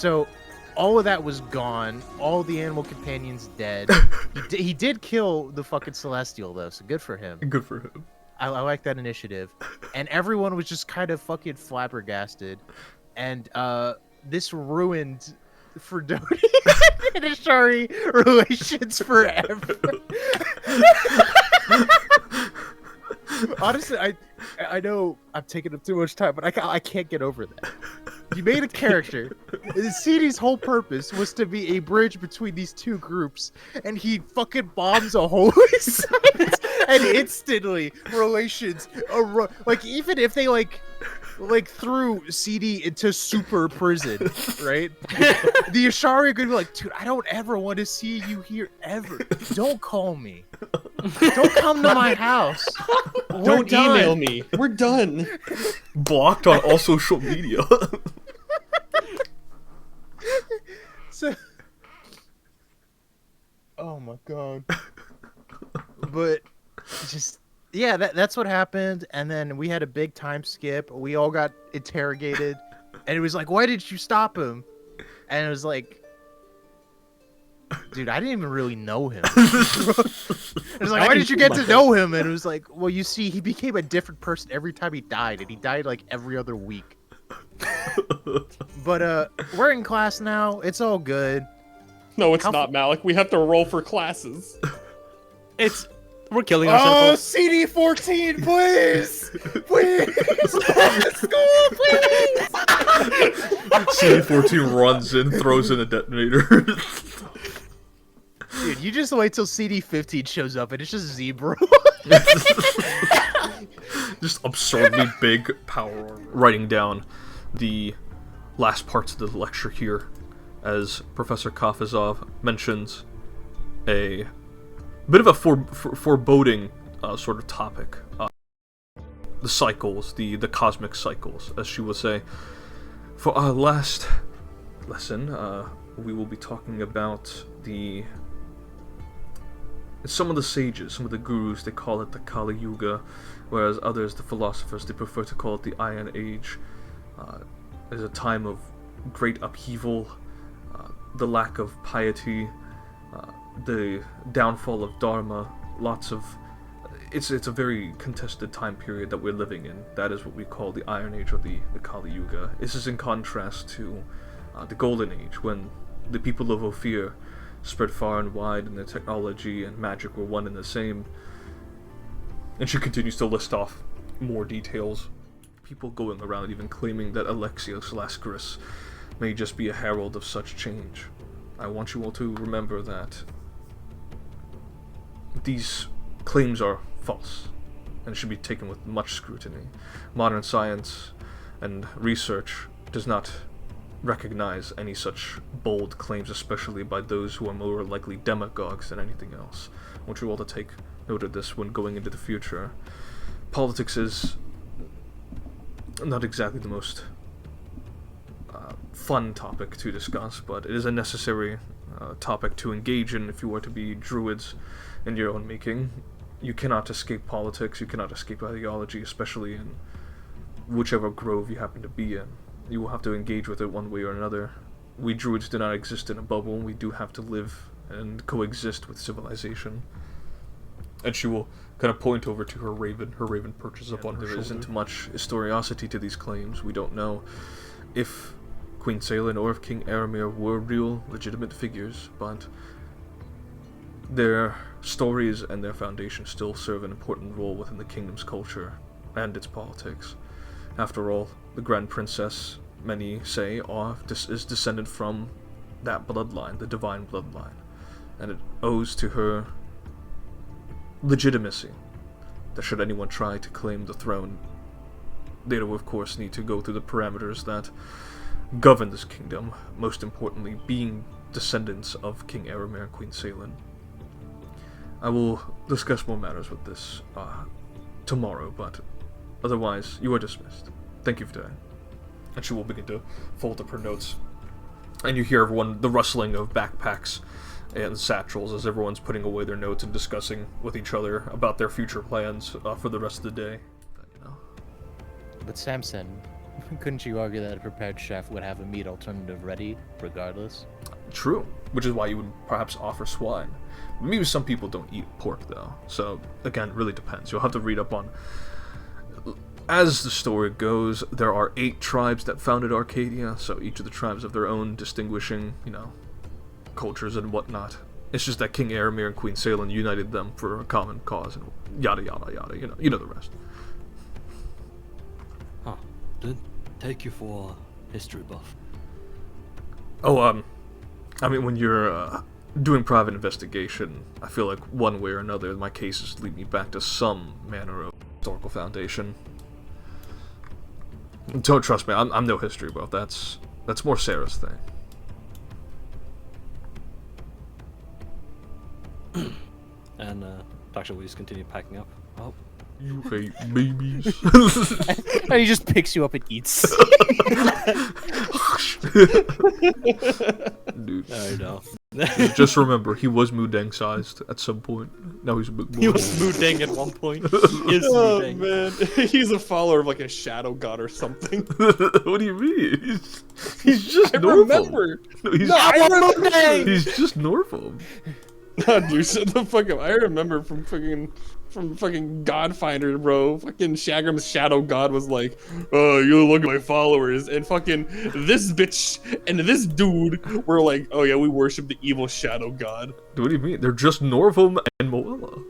So all of that was gone. All the animal companions dead. He did kill the fucking Celestial though, so good for him. Good for him. I like that initiative. And everyone was just kind of fucking flabbergasted. And this ruined Fredoni and Ashari relations forever. Honestly, I know I'm taking up too much time, but I can't get over that. You made a character. CD's whole purpose was to be a bridge between these two groups, and he fucking bombs a holy site, and instantly relations, like even if they like threw CD into super prison, right? The Ashari could be like, dude, I don't ever want to see you here ever. Don't call me. Don't come to my house. Don't email me. We're done. Blocked on all social media. So, oh my god. But just yeah, that's what happened, and then we had a big time skip. We all got interrogated, and it was like, why did you stop him? And it was like, dude, I didn't even really know him. It was like, why did you get to know him? And it was like, well, you see, he became a different person every time he died, and he died like every other week. But we're in class now. It's all good. No, it's not, Malik. We have to roll for classes. We're killing ourselves. Oh, CD14, please! Please! School, please! CD14 runs in, throws in a detonator. Dude, you just wait till CD15 shows up and it's just Zebra. Just absurdly big power armor. Writing down the last parts of the lecture here, as Professor Kafazov mentions a bit of a foreboding sort of topic. The cycles, the cosmic cycles, as she will say. For our last lesson, we will be talking about some of the sages, some of the gurus, they call it the Kali Yuga, whereas others, the philosophers, they prefer to call it the Iron Age. It's a time of great upheaval, the lack of piety, the downfall of Dharma, it's a very contested time period that we're living in. That is what we call the Iron Age or the Kali Yuga. This is in contrast to the Golden Age, when the people of Ophir spread far and wide and their technology and magic were one and the same. And she continues to list off more details. People going around even claiming that Alexios Lascaris may just be a herald of such change. I want you all to remember that these claims are false and should be taken with much scrutiny. Modern science and research does not recognize any such bold claims, especially by those who are more likely demagogues than anything else. I want you all to take note of this when going into the future. Politics is not exactly the most fun topic to discuss, but it is a necessary topic to engage in if you are to be druids in your own making. You cannot escape politics, you cannot escape ideology, especially in whichever grove you happen to be in. You will have to engage with it one way or another. We druids do not exist in a bubble. We do have to live and coexist with civilization. And she will kind of point over to her raven. Her raven perches up on her shoulder. There isn't much historicity to these claims. We don't know if Queen Salen or if King Aramir were real, legitimate figures, but their stories and their foundation still serve an important role within the kingdom's culture and its politics. After all, the Grand Princess, many say, is descended from that bloodline, the divine bloodline, and it owes to her legitimacy that should anyone try to claim the throne, they will of course need to go through the parameters that govern this kingdom, most importantly being descendants of King Aramir and Queen Salen. I will discuss more matters with this tomorrow, but otherwise, you are dismissed. Thank you for today. And she will begin to fold up her notes. And you hear everyone, the rustling of backpacks and satchels as everyone's putting away their notes and discussing with each other about their future plans for the rest of the day. But Samson, Couldn't you argue that a prepared chef would have a meat alternative ready, regardless? True, which is why you would perhaps offer swine. Maybe some people don't eat pork though, so again, it really depends. You'll have to read up on. As the story goes, there are 8 tribes that founded Arcadia, so each of the tribes have their own distinguishing, cultures and whatnot. It's just that King Aramir and Queen Salen united them for a common cause, and yada yada yada. You know the rest. Huh. Didn't take you for a history buff. Oh, I mean, when you're doing private investigation, I feel like one way or another, my cases lead me back to some manner of historical foundation. Don't trust me, I'm no history buff. That's more Sarah's thing. And Dr. Weeze continued packing up. Oh, You hate babies. And he just picks you up and eats. Dude, I know. just remember, he was Mudeng sized at some point. Now he's a big boy. He was Mudeng at one point. He is Oh Mudeng. man, he's a follower of like a shadow god or something. What do you mean? He's just I normal. remember. No, he's, No, I remember. he's just normal. Nah, dude, shut the fuck up. I remember from fucking Godfinder, bro. Fucking Shagram's shadow god was like, "Oh, you look at my followers," and fucking this bitch and this dude were like, "Oh yeah, we worship the evil shadow god." What do you mean? They're just Norvam and Moella.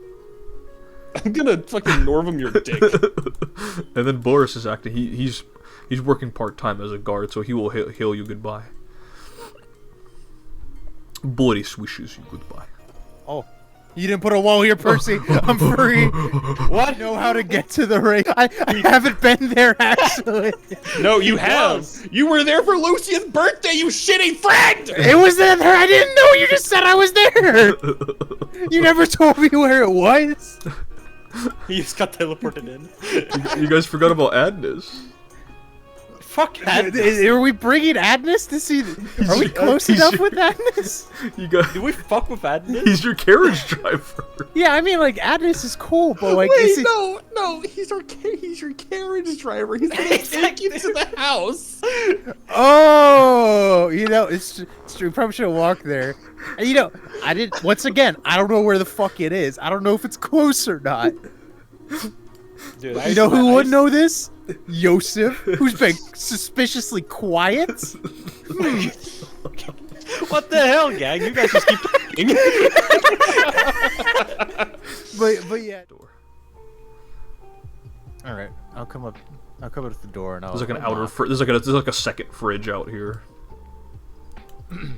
I'm gonna fucking Norvam your dick. And then Boris is acting. He's working part time as a guard, so he will hail you goodbye. Boris wishes you goodbye. Oh, you didn't put a wall here, Percy. I'm free. What? I know how to get to the ring. I haven't been there, actually. No, you have. You were there for Lucia's birthday, you shitty friend! It was there. I didn't know. You just said I was there. You never told me where it was. He just got teleported in. You guys forgot about Agnes. Fuck that. Are we bringing Agnes to see? Are we close enough with Agnes? You got. Did we fuck with Adnan? He's your carriage driver. Yeah, I mean, like Agnes is cool, but like, Wait, is it... no, he's your carriage driver. He's gonna take you to the house. Oh, it's true. We probably should have walked there. And, I didn't. Once again, I don't know where the fuck it is. I don't know if it's close or not. Dude, You know who would know this? Yosef, who's been suspiciously quiet. What the hell, gang? You guys just keep talking. But yeah. All right, I'll come up to the door and I'll. There's like an outer. There's like a second fridge out here.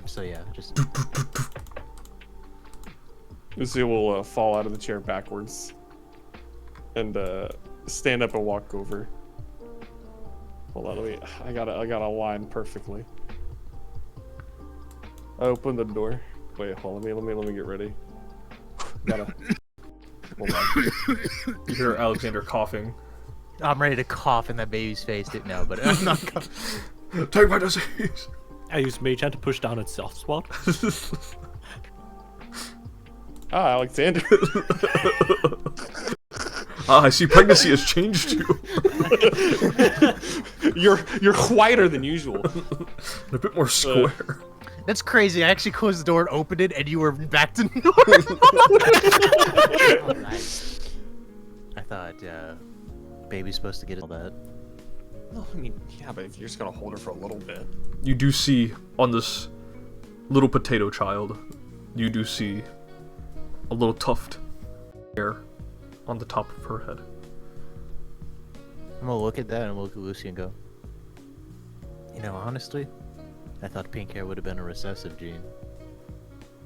So yeah, just. Lucia will fall out of the chair backwards and stand up and walk over. Hold on, I gotta line perfectly. I open the door. Wait, hold on, let me get ready. Gotta. Hold on. You hear Alexander coughing. I'm ready to cough in that baby's face now, but I'm not. Take my disease. I used Mage Hand to push down its soft spot. Ah, Alexander. I see pregnancy has changed you. You're whiter than usual. A bit more square. That's crazy. I actually closed the door and opened it, and you were back to normal. Oh, nice. I thought baby's supposed to get all that. Well, I mean, yeah, but if you're just gonna hold her for a little bit. You do see on this little potato child, you do see a little tuft hair on the top of her head. I'm gonna look at that and look at Lucy and go, honestly, I thought pink hair would have been a recessive gene.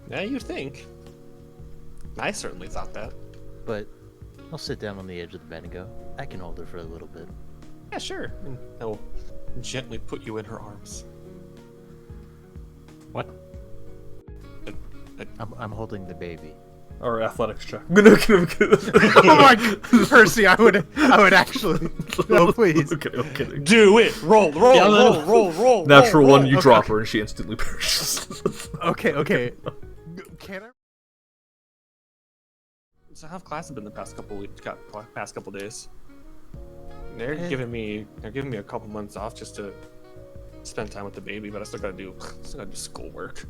Yeah, you think. I certainly thought that. But I'll sit down on the edge of the bed and go, I can hold her for a little bit. Yeah, sure. And I'll gently put you in her arms. What? I'm holding the baby. Or athletics check. No, Oh my God, Percy, I would actually. No, please. Okay, I'm kidding. Do it! Roll! Natural one, you okay, drop okay. her and she instantly perishes. Okay. Can I? So how have classes been the past couple days? They're giving me a couple months off just to spend time with the baby, but I still gotta do schoolwork.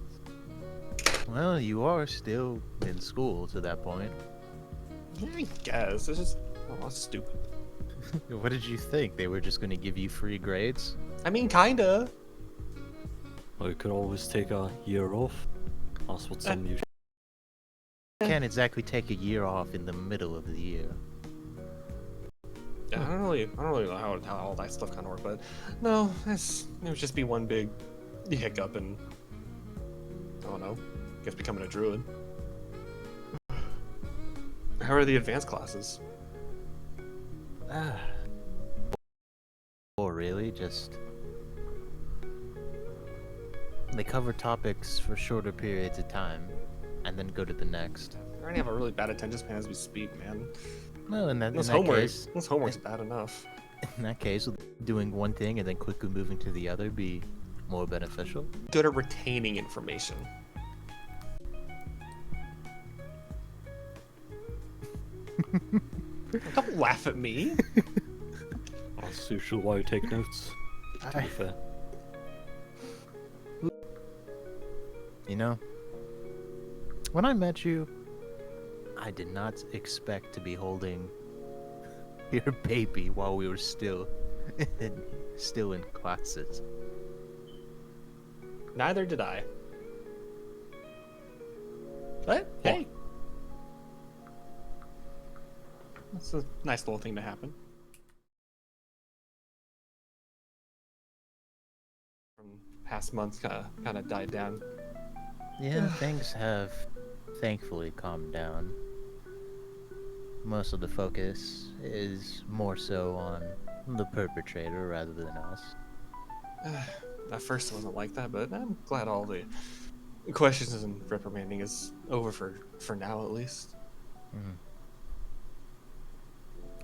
Well, you are still in school to that point. Yeah, I guess it's just that's stupid. What did you think? They were just going to give you free grades? I mean, kinda. Or you could always take a year off. That's what some usually. Can't exactly take a year off in the middle of the year. Yeah, I don't really know how all that stuff kind of works, but no, it would just be one big hiccup, and I don't know, I guess becoming a druid. How are the advanced classes? Or really, just... They cover topics for shorter periods of time, and then go to the next. I already have a really bad attention span as we speak, man. Well, in that This case... homework's bad enough. In that case, would doing one thing and then quickly moving to the other be more beneficial? Good at retaining information. Don't laugh at me. That's usually why you take notes. To be fair. You know, when I met you, I did not expect to be holding your baby while we were still in classes. Neither did I. But hey, that's a nice little thing to happen. From past months, kind of died down. Yeah, things have thankfully calmed down. Most of the focus is more so on the perpetrator rather than us. At first it wasn't like that, but I'm glad all the questions and reprimanding is over for now at least. Mm.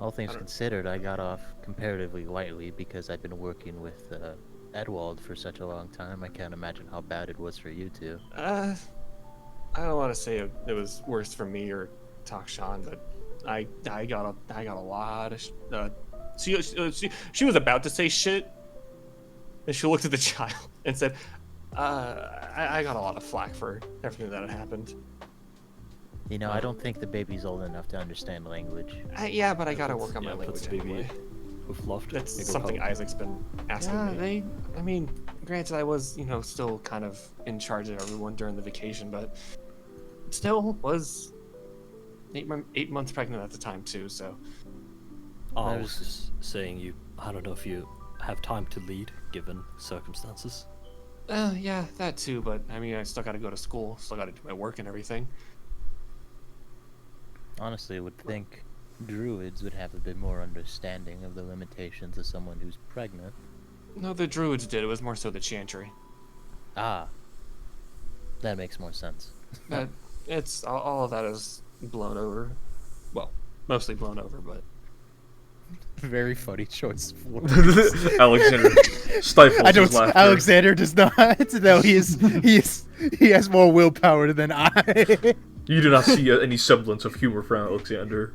All things considered, I got off comparatively lightly because I've been working with Edwald for such a long time. I can't imagine how bad it was for you two. I don't want to say it was worse for me or Takshan, but I got a lot of she was about to say shit, and she looked at the child and said, I got a lot of flack for everything that had happened. You know, I don't think the baby's old enough to understand language. Yeah, but I gotta work on my Yeah, language puts baby anyway. with love. That's something Isaac's been asking me. I mean, granted, I was, still kind of in charge of everyone during the vacation, but still was 8 months pregnant at the time too. So I was just saying I don't know if you have time to lead given circumstances. yeah, that too. But I mean, I still got to go to school, still got to do my work and everything. Honestly, I would think druids would have a bit more understanding of the limitations of someone who's pregnant. No, the druids did. It was more so the chantry. Ah. That makes more sense. But it's all of that is blown over. Well, mostly blown over, but Very funny choice of words. Alexander stifles I don't. his laughter. Alexander does not. No, he has more willpower than I. You do not see any semblance of humor from Alexander.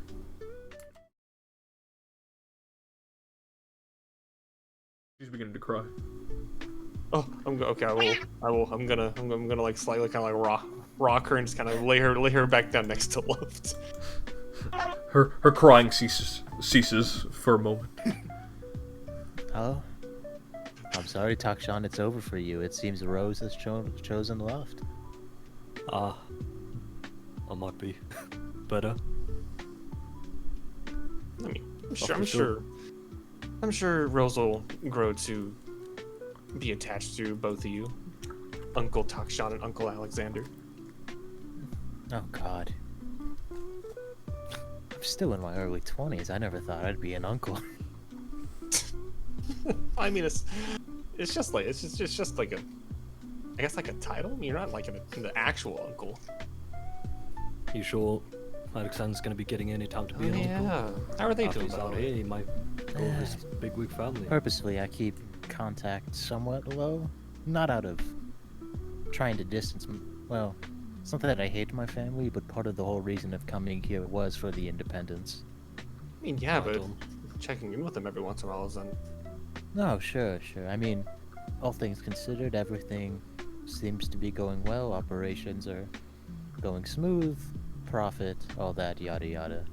She's beginning to cry. oh, okay. I'm gonna like slightly kind of like rock her and just kind of lay her back down next to Luft. Her crying ceases for a moment. Oh, I'm sorry, Takshan. It's over for you. It seems Rose has chosen Loft. I might be better. I mean, I'm sure Rose will grow to be attached to both of you, Uncle Takshan and Uncle Alexander. Oh God. I'm still in my early 20s. I never thought I'd be an uncle. I mean, it's just like I guess like a title. You're not like an actual uncle. You sure Alexander's gonna be getting any time to be an uncle? Yeah. How are they After doing? he's by the out way? here, he might go with his big wig family. Purposefully, I keep contact somewhat low. Not out of trying to distance. Well, it's not that I hate my family, but part of the whole reason of coming here was for the independence. I mean, yeah, Right but on. checking in with him every once in a while, then. No, sure. I mean, all things considered, everything seems to be going well. Operations are going smooth. Profit, all that, yada yada.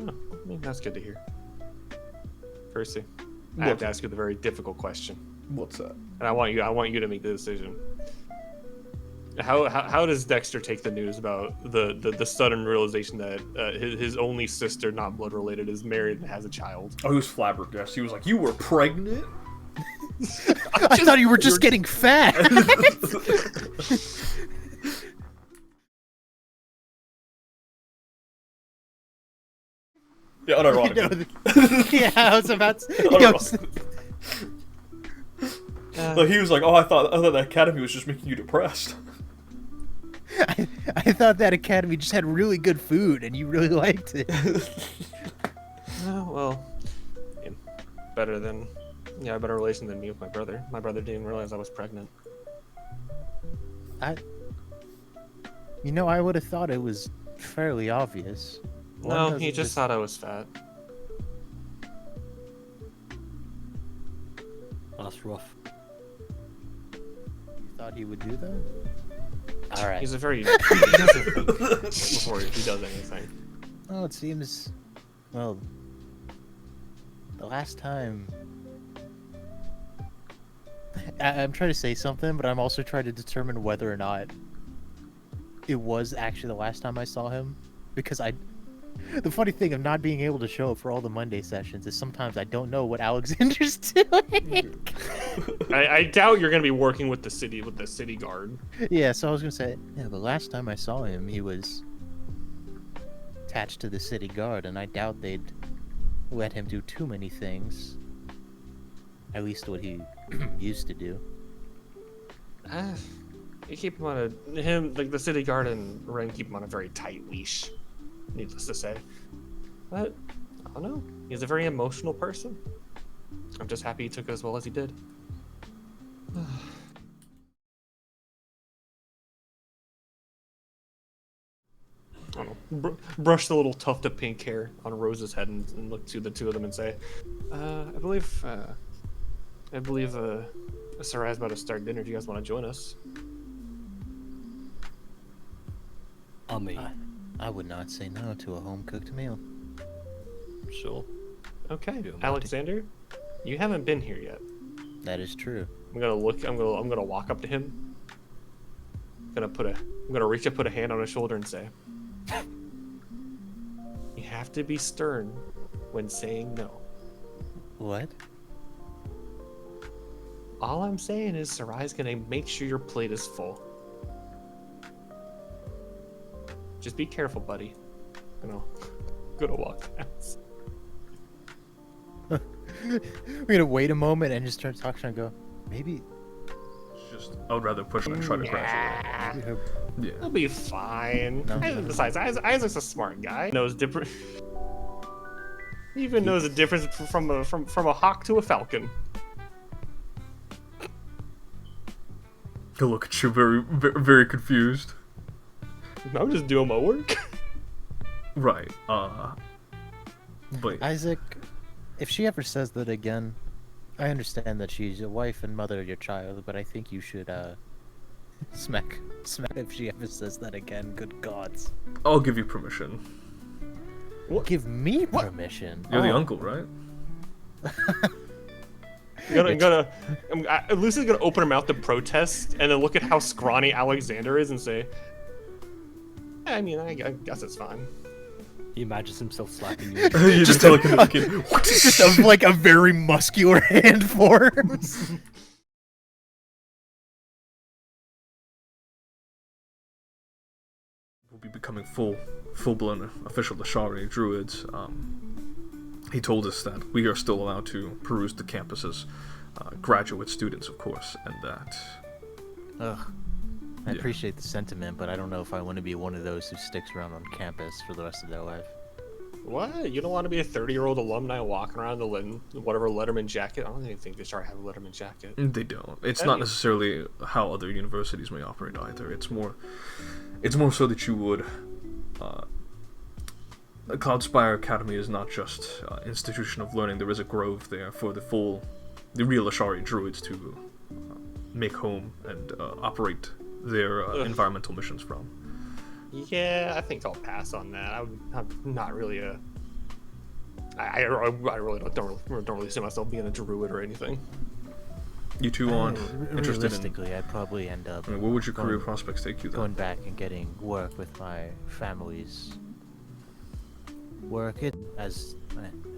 Oh, I mean, that's good to hear. Percy, I have to ask you the very difficult question, What's that? and I want you to make the decision. How does Dexter take the news about the sudden realization that his only sister, not blood related, is married and has a child? Oh, he was flabbergasted. He was like, "You were pregnant?" I thought you were just getting fat. Yeah, unironically. Yeah, I was about to. Like, he was like, "Oh, I thought the academy was just making you depressed." I thought that academy just had really good food, and you really liked it. Oh, well, yeah, better relation than me with my brother. My brother didn't realize I was pregnant. I would have thought it was fairly obvious. No, he just thought I was fat. That's rough. You thought he would do that? All right. He's a very he doesn't think before he does anything. Well, it seems. Well, the last time. I'm trying to say something, but I'm also trying to determine whether or not it was actually the last time I saw him, because the funny thing of not being able to show up for all the Monday sessions is sometimes I don't know what Alexander's doing. I doubt you're gonna be working with the city guard. Yeah, so I was gonna say, yeah, the last time I saw him, he was attached to the city guard, and I doubt they'd let him do too many things. At least what he used to do. You keep him like the city guard and Ren keep him on a very tight leash. Needless to say, but I don't know. He's a very emotional person. I'm just happy he took it as well as he did. I don't know. Brush the little tuft of pink hair on Rose's head and look to the two of them and say, I believe Sarai's about to start dinner. Do you guys want to join us? I mean, I would not say no to a home-cooked meal. sure. Okay, Yeah, Alexander, you haven't been here yet. That is true. I'm gonna walk up to him. I'm gonna reach up, put a hand on his shoulder, and say, "You have to be stern when saying no." What? All I'm saying is Sarai's gonna make sure your plate is full. Just be careful, buddy. Gonna walk past. We're gonna wait a moment and just start talking and go, maybe. I would rather push him and try to crash it. Yeah. He'll be fine. No. Besides, Isaac's a smart guy. Knows different. He even knows the difference from a hawk to a falcon. He'll look at you very, very, very confused. I'm just doing my work. Right. But Isaac, if she ever says that again, I understand that she's your wife and mother of your child, but I think you should smack if she ever says that again. Good gods. I'll give you permission. What? Give me permission. You're the Oh. uncle, right? Lucy's gonna open her mouth to protest, and then look at how scrawny Alexander is and say, I mean, I guess it's fine. He imagines himself slapping you. You just look at the kid. Just a very muscular hand forms. We'll be becoming full-blown official Lashari druids. He told us that we are still allowed to peruse the campus's graduate students, of course, and that. Ugh. I Yeah. appreciate the sentiment, but I don't know if I want to be one of those who sticks around on campus for the rest of their life. What? You don't want to be a 30-year-old alumni walking around the whatever Letterman jacket? I don't even think they start have a Letterman jacket. They don't. It's not necessarily how other universities may operate either. It's more so that you would Cloudspire Academy is not just an institution of learning. There is a grove there for the real Ashari druids to make home and operate their environmental missions from. Yeah, I think I'll pass on that. I'm not really a. I really don't really see myself being a druid or anything. You two aren't interested in. Realistically, I'd probably end up. I mean, where would your career prospects take you then? Going back and getting work with my family's work. It, as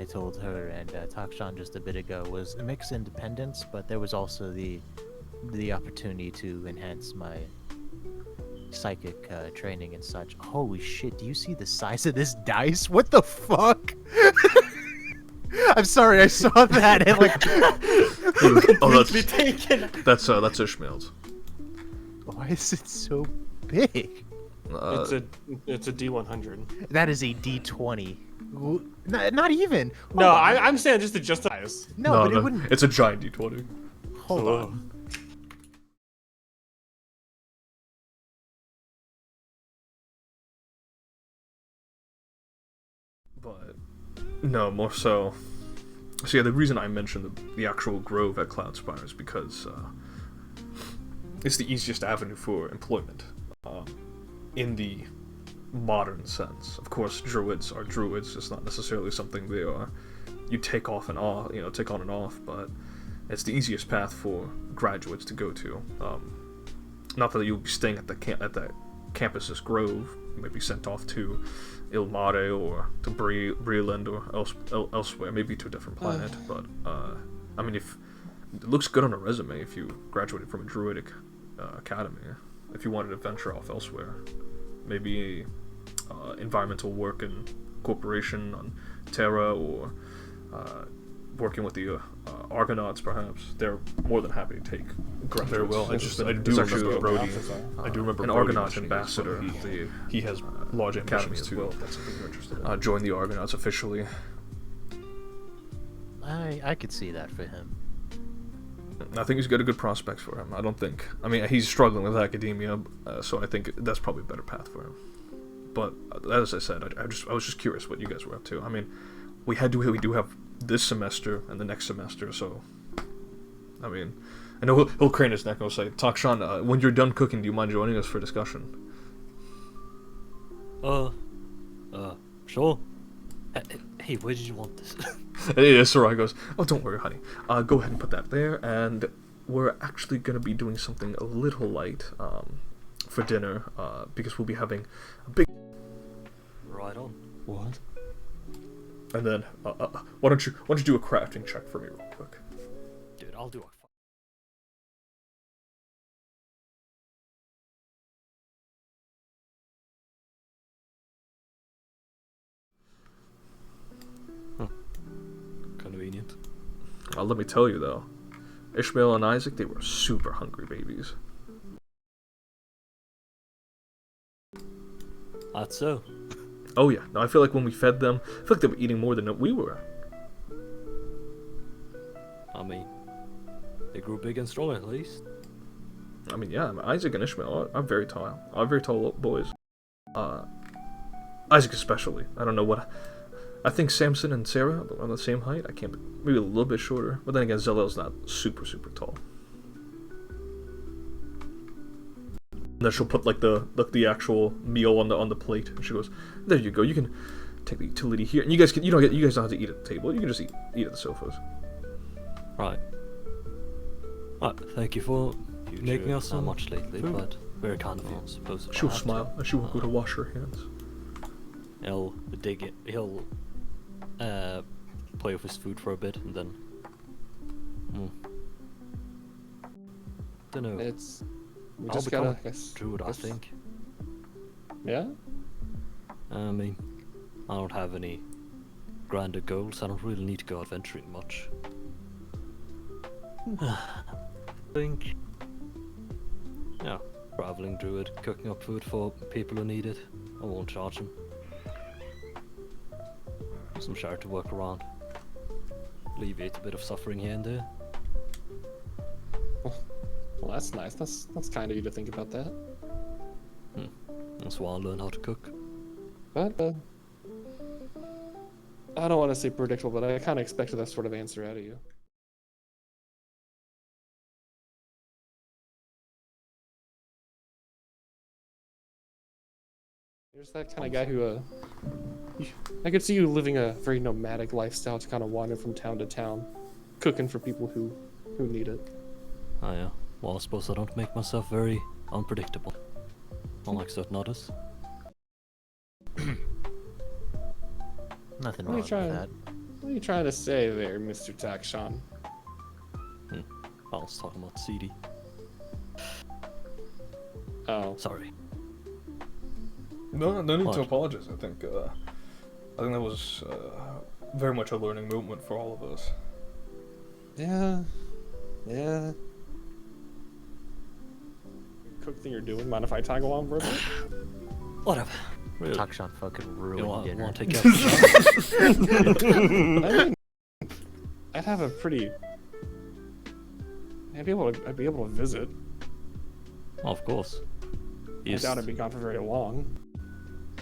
I told her and Takshan just a bit ago, was a mixed independence, but there was also the opportunity to enhance my psychic training and such. Holy shit! Do you see the size of this dice? What the fuck? I'm sorry, I saw that and like. Oh, that's Ishmael's. Why is it so big? It's a D100. That is a D20. Not even. No, Hold on. I'm saying just to justify. No, but it wouldn't. It's a giant D20. Hold on. But no, more so. So yeah, the reason I mentioned the actual grove at Cloudspire is because it's the easiest avenue for employment in the modern sense. Of course, druids are druids. It's not necessarily something you take on and off, but it's the easiest path for graduates to go to. Not that you'll be staying at the campus's grove. You might be sent off to Ilmare or to Breland or elsewhere, maybe to a different planet. But I mean, if it looks good on a resume, if you graduated from a druidic academy, if you wanted to venture off elsewhere, maybe environmental work in corporation on Terra or working with the Argonauts, perhaps, they're more than happy to take graduates. Very well. I do remember Brody. I do remember an Brody Argonaut ambassador. He has large academy ambitions as too. well. That's something you're interested in. Join the Argonauts officially. I could see that for him. I think he's got a good prospects for him. I mean, he's struggling with academia, so I think that's probably a better path for him. But as I said, I was just curious what you guys were up to. I mean, we do have this semester and the next semester, so I mean, I know he'll crane his neck and he'll say, Takshan, when you're done cooking, do you mind joining us for discussion? Sure. Hey, where did you want this? Yeah, Sarai goes, oh, don't worry, honey. Go ahead and put that there, and we're actually going to be doing something a little light for dinner, because we'll be having a big... Right on. What? And then, why don't you do a crafting check for me real quick? Dude, I'll do a... Convenient. Let me tell you, though, Ishmael and Isaac, they were super hungry babies. That's so. Oh yeah, no, I feel like when we fed them, I feel like they were eating more than we were. I mean, they grew big and strong at least. I mean, yeah, Isaac and Ishmael are very tall. Are very tall boys. Isaac especially. I don't know what... I think Samson and Sarah are on the same height. I can't... Maybe a little bit shorter. But then again, Zalel's not super tall. And then she'll put like the actual meal on the plate, and she goes, "There you go. You can take the utility here, and you guys don't have to eat at the table. You can just eat at the sofas." Right. Thank you for making us so much lately, but very kind of you, I suppose. She'll smile, and she will go to wash her hands. He'll dig it. He'll play with his food for a bit, and then. Don't know. We I'll just become gotta, a druid, I think. Yeah? I mean, I don't have any grander goals. I don't really need to go adventuring much. I think, yeah, traveling druid, cooking up food for people who need it. I won't charge them. Some share to work around. Alleviate a bit of suffering here and there. Well, that's nice. That's kind of you to think about that. That's why I learn how to cook. But I don't want to say predictable, but I kind of expected that sort of answer out of you. There's that kind of guy who, I could see you living a very nomadic lifestyle, to kind of wander from town to town, cooking for people who need it. Oh yeah. Well, I suppose I don't make myself very unpredictable. Unlike certain others. Nothing What are wrong you with trying? that. What are you trying to say there, Mr. Takshan? I was talking about CD. Oh, Sorry. No need What? to apologize. I think that was very much a learning moment for all of us. yeah. Cook thing you're doing? Mind if I tag along for a bit? Whatever. Really. Takshan fucking You ruined dinner. want to take care of yourself? I mean, I'd have a pretty. I'd be able to visit. Oh, of course. I doubt I'd be gone for very long.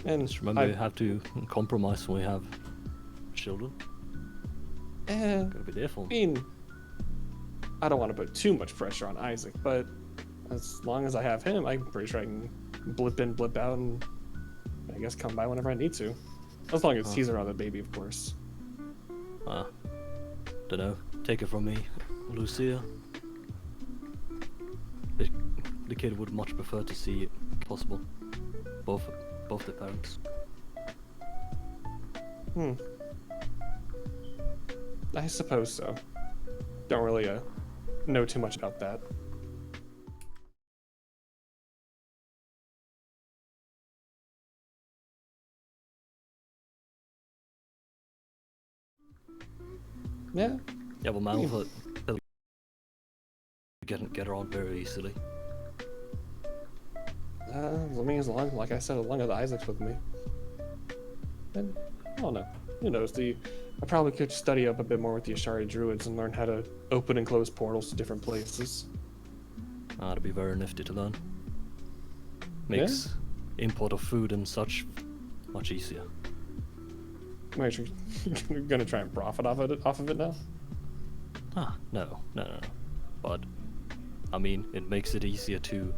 And Just remember, you have to compromise when we have children. Gotta be there for I 'em. mean, I don't want to put too much pressure on Isaac, but as long as I have him, I'm pretty sure I can blip in, blip out, and I guess come by whenever I need to. As long as he's around the baby, of course. Dunno. Take it from me, Lucia. The kid would much prefer to see it, if possible. Both the parents. I suppose so. Don't really know too much about that. Yeah. Yeah, well, Malva get around very easily. I mean, like I said, as long as Isaac's with me. And, I don't know. Who knows? I probably could study up a bit more with the Ashari Druids and learn how to open and close portals to different places. That'd be very nifty to learn. Makes import of food and such much easier. Wait, you're gonna try and profit off of it now? No. But, I mean, it makes it easier to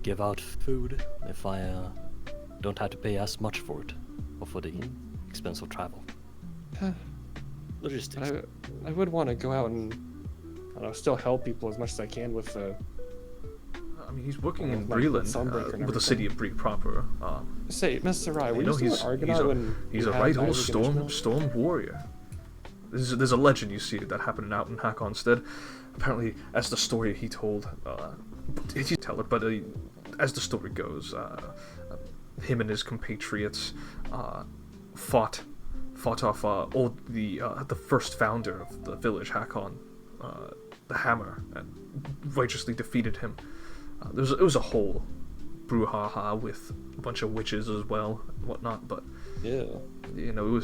give out food if I don't have to pay as much for it, or for the expense of travel. Logistics. I would want to go out and, I don't know, still help people as much as I can with I mean, he's working in like Breland, Sunbreaker and with the city of Bree proper. Say, Mr. Rai, were You you know, still an Argonaut when he's you a had right old Isaac and Ishmael? storm warrior. There's a legend you see that happened out in Hakonstead. Apparently, as the story he told, he tell it, but as the story goes, him and his compatriots fought off the first founder of the village, Hakon, the Hammer, and righteously defeated him. It was a whole brouhaha with a bunch of witches as well and whatnot, but Yeah. you know,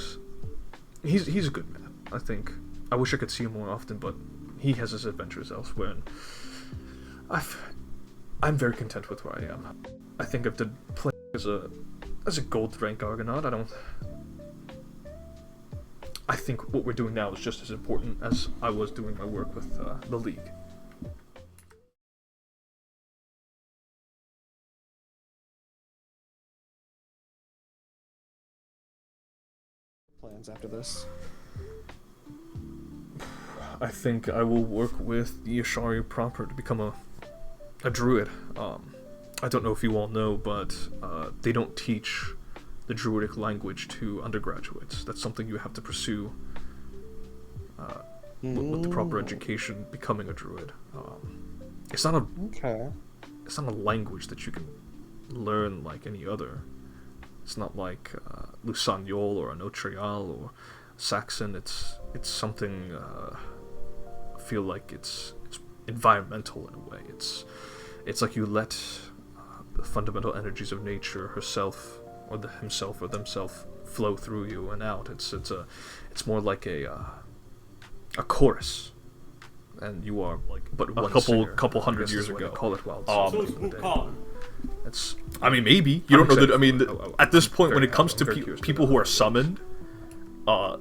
he's a good man. I think I wish I could see him more often, but he has his adventures elsewhere, and I'm very content with where I am. I think I've done play as a gold rank Argonaut. I think what we're doing now is just as important as I was doing my work with the League. Plans after this. I think I will work with the Ashari proper to become a druid. I don't know if you all know, but they don't teach the druidic language to undergraduates. That's something you have to pursue with the proper education, becoming a druid. It's not a language that you can learn like any other. It's not like Lusaniol or Anotrial or Saxon. It's something. I feel like it's environmental in a way. It's like you let the fundamental energies of nature herself, or himself or themself, flow through you and out. It's more like a chorus, and you are like but one couple hundred years ago. Call it wild. It's. I mean, maybe you don't know that. I mean, at this point, when it comes to people who are summoned,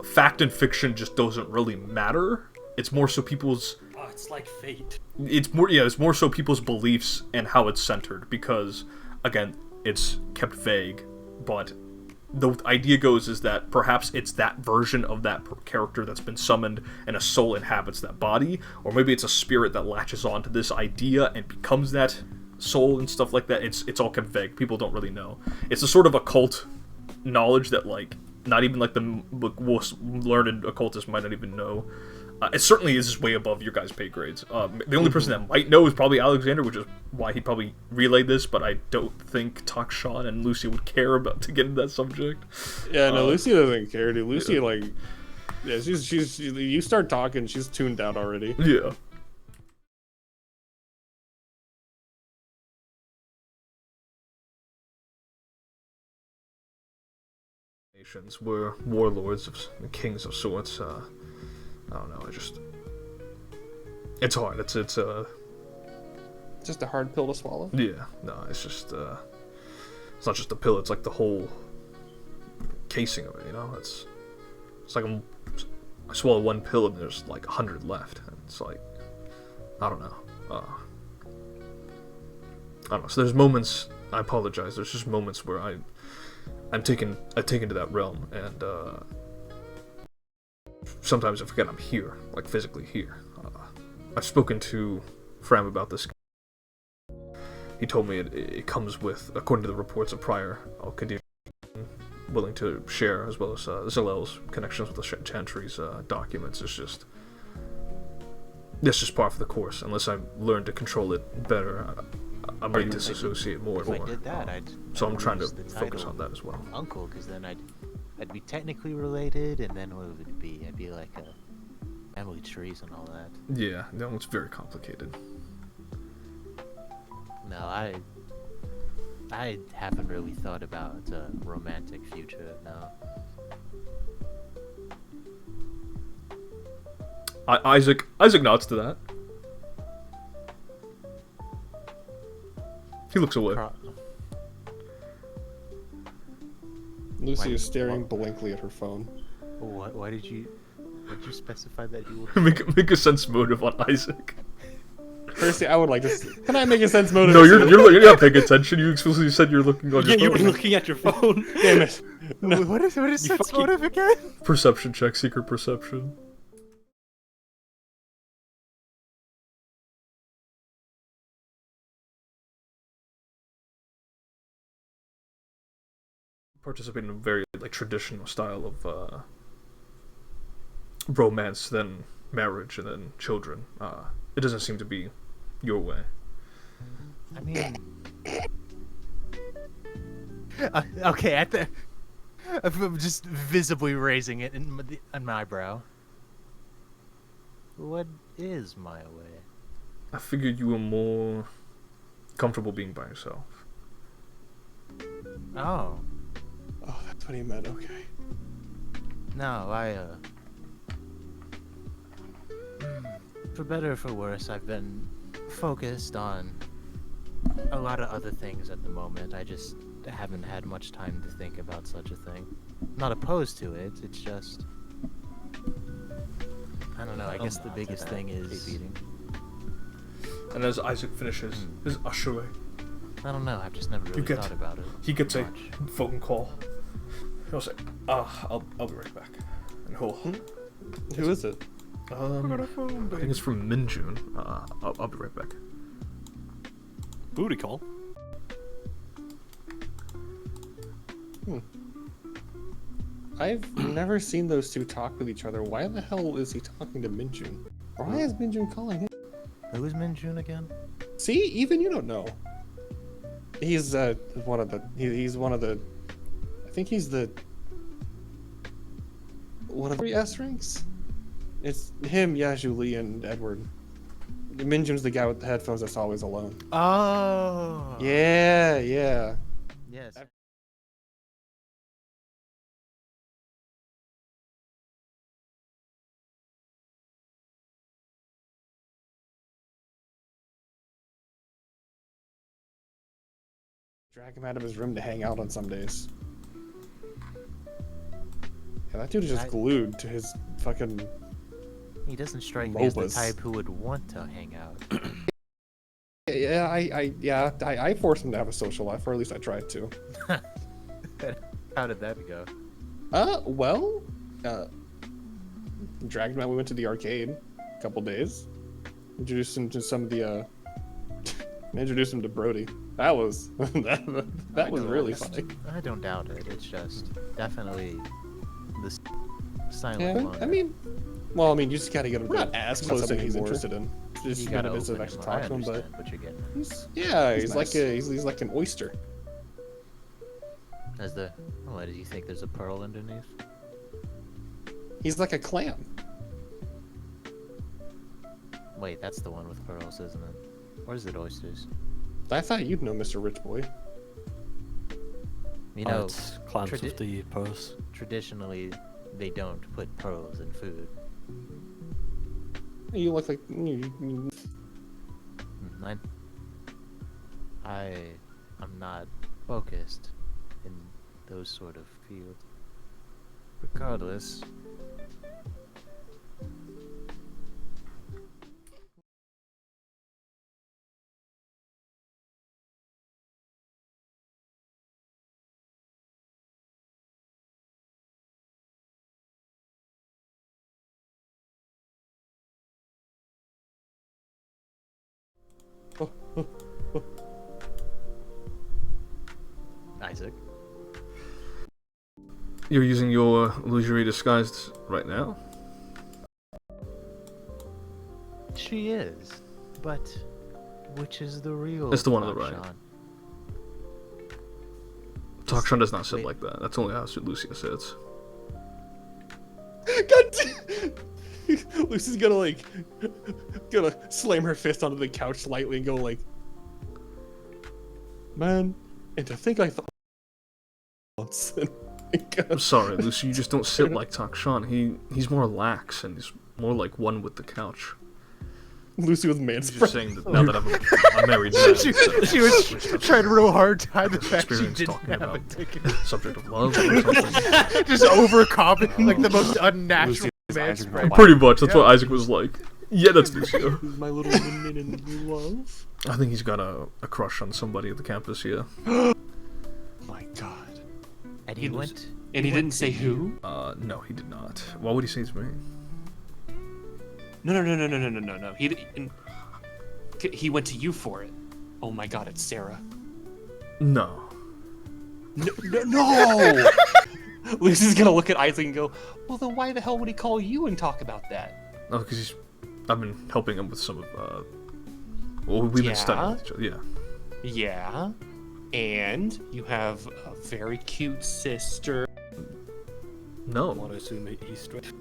fact and fiction just doesn't really matter. It's more so people's. Oh, it's like fate. It's more so people's beliefs and how it's centered, because again, it's kept vague, but the idea goes is that perhaps it's that version of that character that's been summoned and a soul inhabits that body, or maybe it's a spirit that latches onto this idea and becomes that soul and stuff like that. It's all kept vague. People don't really know. It's a sort of occult knowledge that like not even like the most learned occultist might not even know. It certainly is just way above your guys' pay grades. The only person that might know is probably Alexander, which is why he probably relayed this, but I don't think Takshan and Lucy would care about to get into that subject. Yeah, no, Lucy doesn't care, dude. Lucy, like, yeah, she's you start talking, she's tuned out already. Yeah. Nations were warlords of kings of sorts. I don't know. It's hard. It's just a hard pill to swallow. Yeah. No, it's just it's not just a pill. It's like the whole casing of it. You know, it's like I swallow one pill and there's like 100 left. And it's like I don't know. I don't know. So there's moments. I apologize. There's just moments where I'm taken to that realm, and sometimes I forget I'm here, like physically here. I've spoken to Fram about this. He told me it comes with, according to the reports of prior Al-Qadir, willing to share, as well as Zalel's connections with the Chantry's documents. It's just part of the course. Unless I learn to control it better, I'm ready to disassociate more and more. If I did that, so I'm I'd trying to use the focus title on that as well. Uncle, because then I'd be technically related, and then what would it be? I'd be like a family trees and all that. Yeah, no, it's very complicated. No, I haven't really thought about a romantic future. No. Isaac nods to that. He looks away. Lucy Why- is staring blankly at her phone. Why did you specify that you would? make a sense motive on Isaac. Percy, I would like to. Can I make a sense motive? No, you're not paying attention. You explicitly said you're looking on Yeah, your you were phone. looking at your phone. Damn it. No. What is You sense fucking- motive again? Perception check, secret perception. Participate in a very like traditional style of romance, then marriage, and then children. It doesn't seem to be your way. I mean, Okay, I'm just visibly raising it in my brow. what is my way? I figured you were more comfortable being by yourself. Oh, Oh, that's what he meant. Okay. no, for better or for worse, I've been focused on a lot of other things at the moment. I just haven't had much time to think about such a thing. Not opposed to it, it's just... I don't know, I guess the biggest thing is... And as Isaac finishes his usher, I don't know, I've just never really get- thought about it. he gets a much. phone call. He'll say, I'll be right back. And he'll, Who is it? I think it's from Minjun. I'll be right back. Booty call. I've never seen those two talk with each other. Why the hell is he talking to Minjun? Why is Minjun calling him? Who is Minjun again? See, even you don't know. He's one of the. He's one of the. I think he's the. One of the S ranks. It's him, Yajuli, and Edward. Minjun's the guy with the headphones that's always alone. Oh. Yeah, yeah. Yes. Drag him out of his room to hang out on some days. Yeah, that dude is just I- glued to his fucking. He doesn't strike me as the Robust. type who would want to hang out. Yeah, I forced him to have a social life, or at least I tried to. How did that go? Well, dragged him out. We went to the arcade a couple days. Introduced him to some of the. Introduced him to Brody. That was that was really funny. I don't doubt it. It's just definitely the silent Yeah, one. I mean, you just gotta get him. We're to not asking something something he's anymore. interested in. Just you get gotta a visit, open actually him. I talk to him, but understand what you're getting at. he's He's like nice. he's like an oyster. As the what do you think? There's a pearl underneath? He's like a clam. Wait, that's the one with pearls, isn't it? Or is it oysters? I thought you'd know, Mr. Rich Boy. You Oh, know, it's clams tradi- with the pearls. traditionally they don't put pearls in food. You look like I'm not focused in those sort of fields. Regardless, Isaac. You're using your illusory disguise right now? She is, but which is the real? It's the one on the right. Sean? Takshan does not sit Wait. like that. That's only how Lucia sits. God damn. Lucy's gonna slam her fist onto the couch slightly and go like, man, and to think I thought once. I'm sorry, Lucy, you just don't sit like Takshan. He's more lax and he's more like one with the couch. Lucy was I'm just manspreading. saying that now that I'm a married man, she was trying to real hard time the fact she experience didn't talking have a about ticket. subject of love or something. Just overcomment like the most unnatural Lucy man is spread. Isaac Pretty much, that's Yeah. what Isaac was like. Yeah, that's Lucia. My little minion in love. I think he's got a crush on somebody at the campus here. My God. And He he was- went. And he didn't say who? No, he did not. Why would he say his name? No. He went to you for it. Oh my God, it's Sarah. No. No! Lucy's gonna look at Isaac and go, well then why the hell would he call you and talk about that? No, because I've been helping him with some of, well, we've been studying with each other, yeah. Yeah. And you have a very cute sister. I No. want to assume he's straight.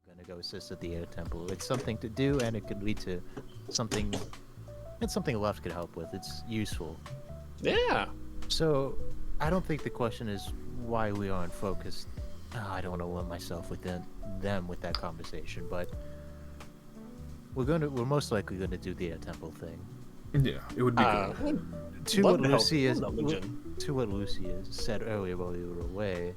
Gonna go assist at the air temple. It's something to do, and it could lead to something. It's something Left could help with. It's useful. Yeah. So, I don't think the question is why we aren't focused. I don't know myself within them with that conversation, but we're most likely gonna do the air temple thing. Yeah, it would be good. To Love what to help. Lucy is Love Minjun. to what Lucy has said earlier while we were away,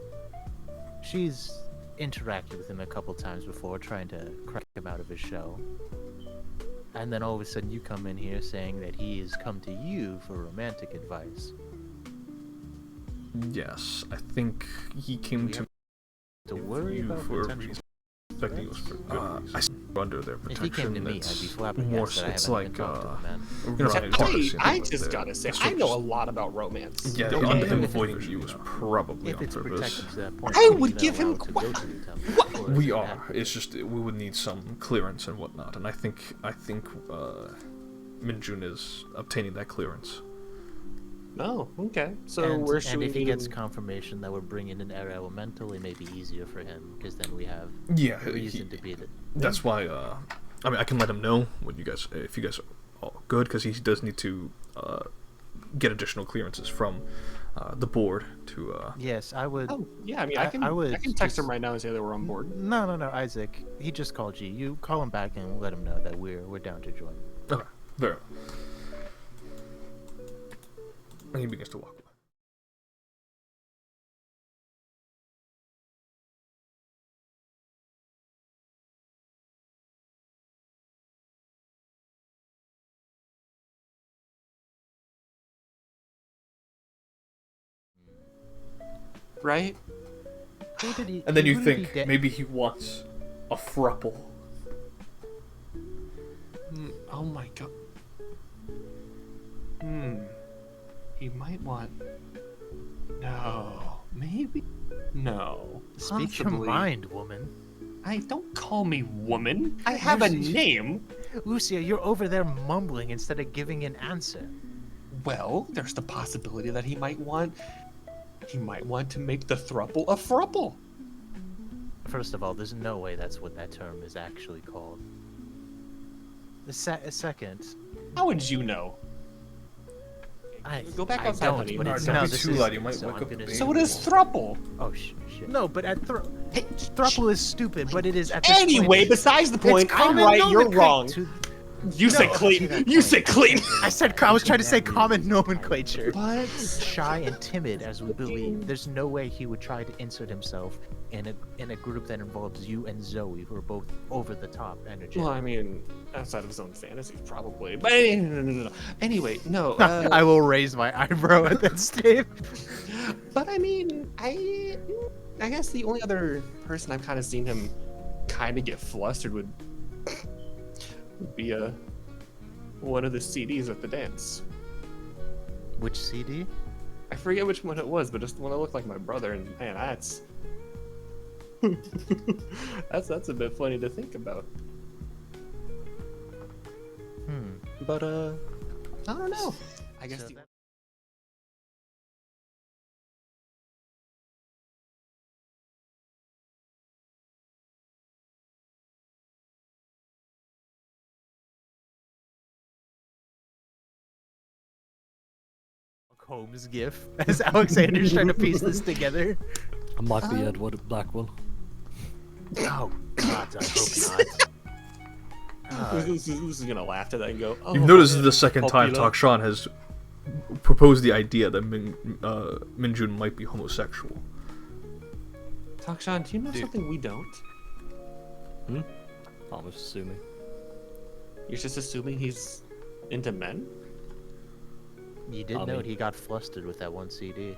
she's interacted with him a couple times before, trying to crack him out of his shell. And then all of a sudden you come in here saying that he has come to you for romantic advice. Yes, I think he came We to have to worry you about for a potential. reason. Expecting it was for good. I see under their If he protection. came to me, I'd be That's flabbergasted more. that I It's haven't like been talked to the man. you know, I, policy I and just they're- gotta say, they're I sort know of a lot about romance. Yeah, Okay? him avoiding you was probably If on it's purpose. protected to that point, I then would you're not give him allowed to go to the temple, of course, We and are. that- It's just we would need some clearance and whatnot, and I think Minjun is obtaining that clearance. Oh, okay. So and, where should and we if he gets do- confirmation that we're bringing in air elemental, it may be easier for him because then we have Yeah, a reason to beat it. that's why. I mean, I can let him know when you guys, if you guys are all good, because he does need to get additional clearances from the board to. Yes, I would. Oh, yeah, I mean, I can text just- him right now and say that we're on board. No, Isaac. He just called you. You call him back and let him know that we're down to join. Okay, very well. And he begins to walk away. Right? Who did he? And then you who did he think da- maybe he wants a thruple. Oh my god. He might want. No. Maybe. No. Speak your Possibly. mind, woman. Don't call me woman. I have a name. Lucia, you're over there mumbling instead of giving an answer. Well, there's the possibility that he might want to make the thruple a thruple. First of all, there's no way that's what that term is actually called. A second, How would you know? Go back outside, don't, honey. but it's, Don't no, be this too is, loud, you might so wake I'm up the gonna- baby. So it is thruple. Oh shit. No, but at Hey, thruple is stupid, but it is at this Anyway, point. besides the point, I'm common right, you're nomenclature wrong. To- You said Clayton. You said Clayton. I was trying to say common nomenclature. But shy and timid as we believe, there's no way he would try to insert himself in a group that involves you and Zoe, who are both over the top energetic. Well, I mean, outside of his own fantasies, probably. But anyway, no. I will raise my eyebrow at that statement. But I mean, I guess the only other person I've kind of seen him kind of get flustered would be one of the CDs at the dance. Which CD? I forget which one it was, but just the one that looked like my brother, and man, that's that's a bit funny to think about. But I don't know. I guess So the that- Holmes gif as Alexander's trying to piece this together. I might be Edward Blackwell. Oh God, I hope not. this is gonna laugh at that and go. Oh, You've noticed this is the second time popular. Takshan has proposed the idea that Minjun might be homosexual. Takshan, do you know Dude. something we don't? I'm assuming. You're just assuming he's into men? You did I note mean- he got flustered with that one CD.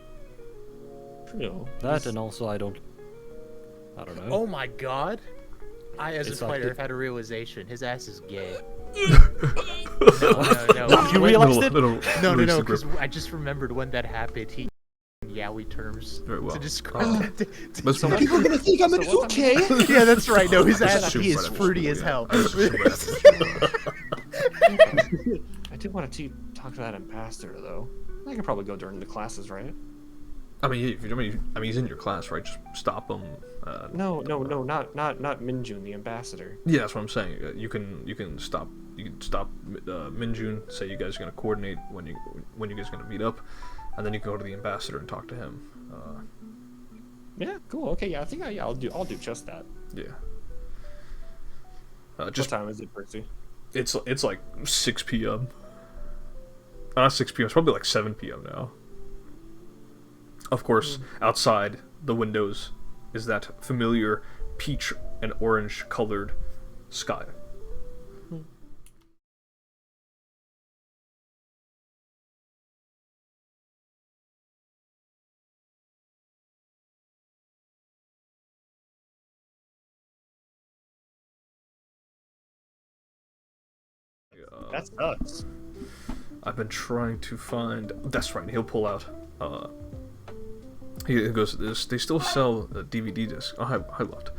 True. That and also I don't know. Oh my god. I, as It's a like fighter, the- have had a realization. His ass is gay. No. You realized it? Little No, release the because grip. I just remembered when that happened. He yaoi terms Very well. to describe. Let's So move People are gonna think I'm an okay. yeah, that's right. No, his Just ass assume he is right after fruity school, as yeah. hell. I just assume right after school. I do want to talk to that ambassador though. I could probably go during the classes, right? I mean, he's in your class, right? Just stop him. No, not Minjun, the ambassador. Yeah, that's what I'm saying. You can stop Minjun. Say you guys are gonna coordinate when you guys are gonna meet up, and then you can go to the ambassador and talk to him. Yeah, cool. Okay, yeah, I think I'll do just that. Yeah. What Just time is it, Percy? it's like 6 p.m. Not 6 p.m. It's probably like 7 p.m. now. Of course, outside the windows is that familiar peach and orange colored sky. That sucks. I've been trying to find. That's right. He'll pull out. He goes. They still sell a DVD disc. Oh, hi left.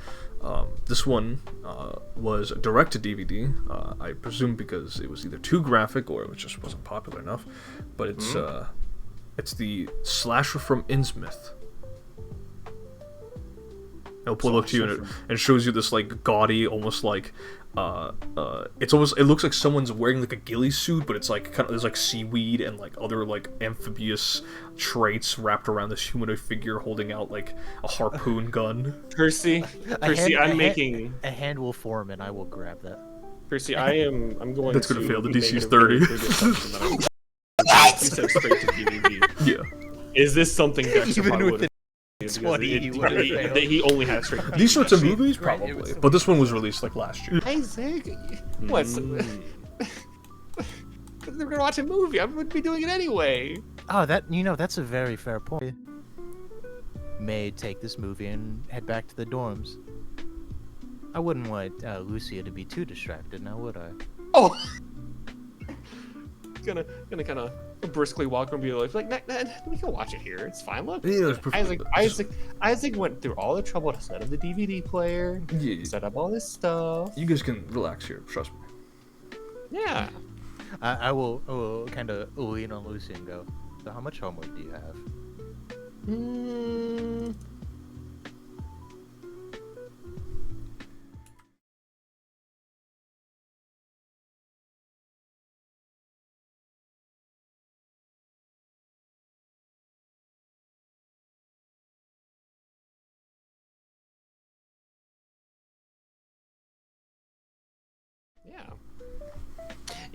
This one was direct to DVD. I presume because it was either too graphic or it just wasn't popular enough. But it's the Slasher from Innsmouth. He'll pull up to you and it shows you this like gaudy, almost like it looks like someone's wearing like a ghillie suit, but it's like kind of, there's like seaweed and like other like amphibious traits wrapped around this humanoid figure holding out like a harpoon gun. Percy, I'm making a hand will form, and I will grab that. Percy. I'm going. That's gonna fail. The be DC is making a very 30. big assumption that I'm- You said straight to DVD. Yeah. Is this something Dexter Even probably with would the have? 20, he would have failed. He only has straight. These sorts of movies, Right, it probably, was- but this one was released like last year. Isaac, what? They're gonna watch a movie. I would be doing it anyway. Oh, that's a very fair point. May take this movie and head back to the dorms. I wouldn't want Lucia to be too distracted, now would I? Oh. Gonna kind of briskly walk and be like, nah, we can watch it here. It's fine. Look, Yeah, it's perfect. Isaac went through all the trouble to set up the DVD player, Yeah. set up all this stuff. You guys can relax here, trust me. Yeah. I will kind of lean on Lucy and go, so how much homework do you have?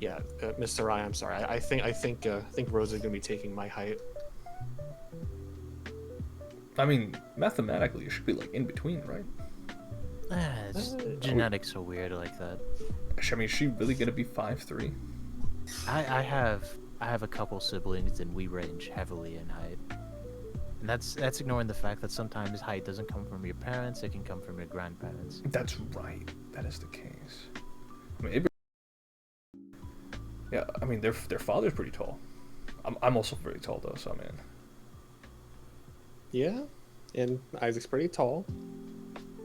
Yeah, Mr. Ryan, I'm sorry. I think Rose is gonna be taking my height. I mean, mathematically, it should be like in between, right? Genetics are weird like that. I mean, is she really gonna be 5'3"? I have a couple siblings and we range heavily in height. And that's ignoring the fact that sometimes height doesn't come from your parents, it can come from your grandparents. That's right. That is the case. I mean, yeah, I mean, their father's pretty tall. I'm also very tall though, so I mean. Yeah, and Isaac's pretty tall.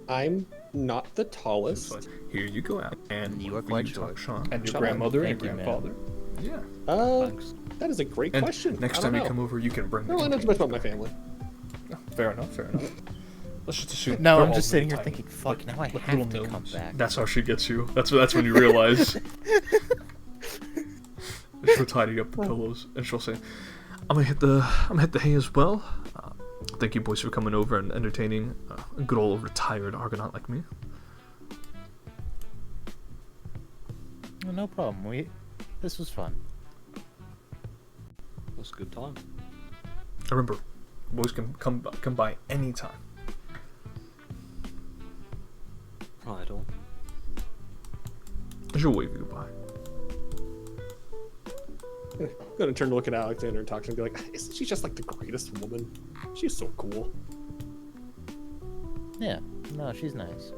I'm not the It's tallest. like, here you go out, and You are will quite you short. talk, Sean, and your Sean, grandmother and thank your you, man. grandfather. Yeah. Thanks. That is a great And question. next I time don't you know. come over, you can bring. I don't know too much about my family. Oh, fair enough. Fair enough. Let's just assume. No, they're I'm all just sitting here really thinking, tiny, fuck, now I like have little to come gnomes. back. That's how she gets you. That's when you realize. She'll tidy up the pillows, and she'll say, "I'm gonna hit the hay as well. Thank you, boys, for coming over and entertaining a good old retired Argonaut like me." No problem. This was fun. It was a good time. Remember, boys can come by anytime. Right on. She'll wave you goodbye. I'm gonna turn to look at Alexander and talk to him and be like, isn't she just like the greatest woman? She's so cool. Yeah. No, she's nice.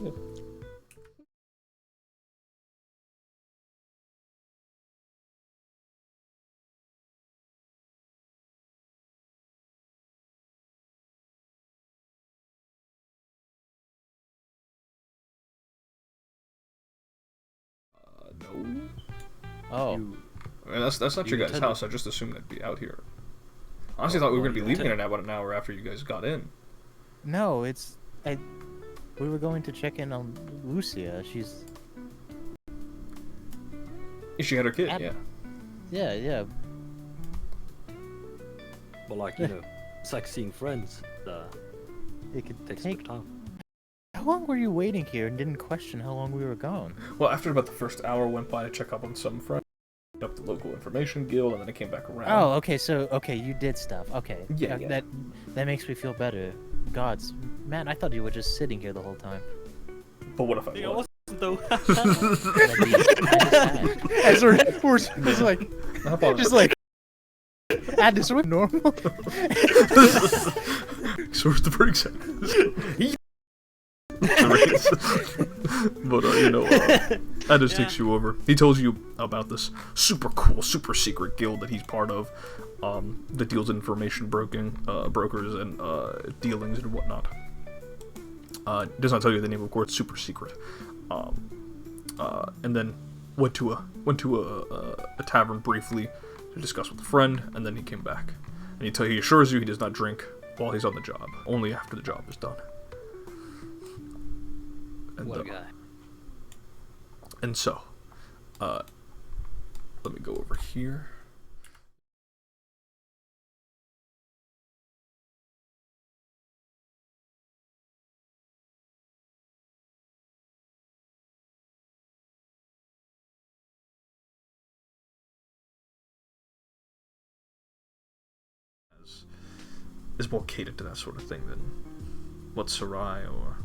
Yeah. No. Oh. I mean, that's not your You guys' intended- house. I just assumed it'd be out here. Honestly, I thought we were gonna be leaving in about an hour after you guys got in. No, we were going to check in on Lucia. She's She had her kid. Ab- Yeah. yeah. But like, you know, it's like seeing friends. It could Takes take. some time. How long were you waiting here and didn't question how long we were gone? Well, after about the first hour went by to check up on some friends, up the local information guild, and then I came back around. Oh, okay. So you did stuff. Okay. Yeah, yeah. That makes me feel better. Gods, man, I thought you were just sitting here the whole time. But what if I Yeah, was? though. That'd be kinda sad. As we're just like, How about just like, add this with normal. so where's the break set? But Adis takes you over. He tells you about this super cool, super secret guild that he's part of, that deals in information brokers and dealings and whatnot. Does not tell you the name, of course. Super secret. And then went to a tavern briefly to discuss with a friend, and then he came back. And he assures you he does not drink while he's on the job, only after the job is done. And, What a guy. And so, let me go over here. Is more catered to that sort of thing than what Sarai or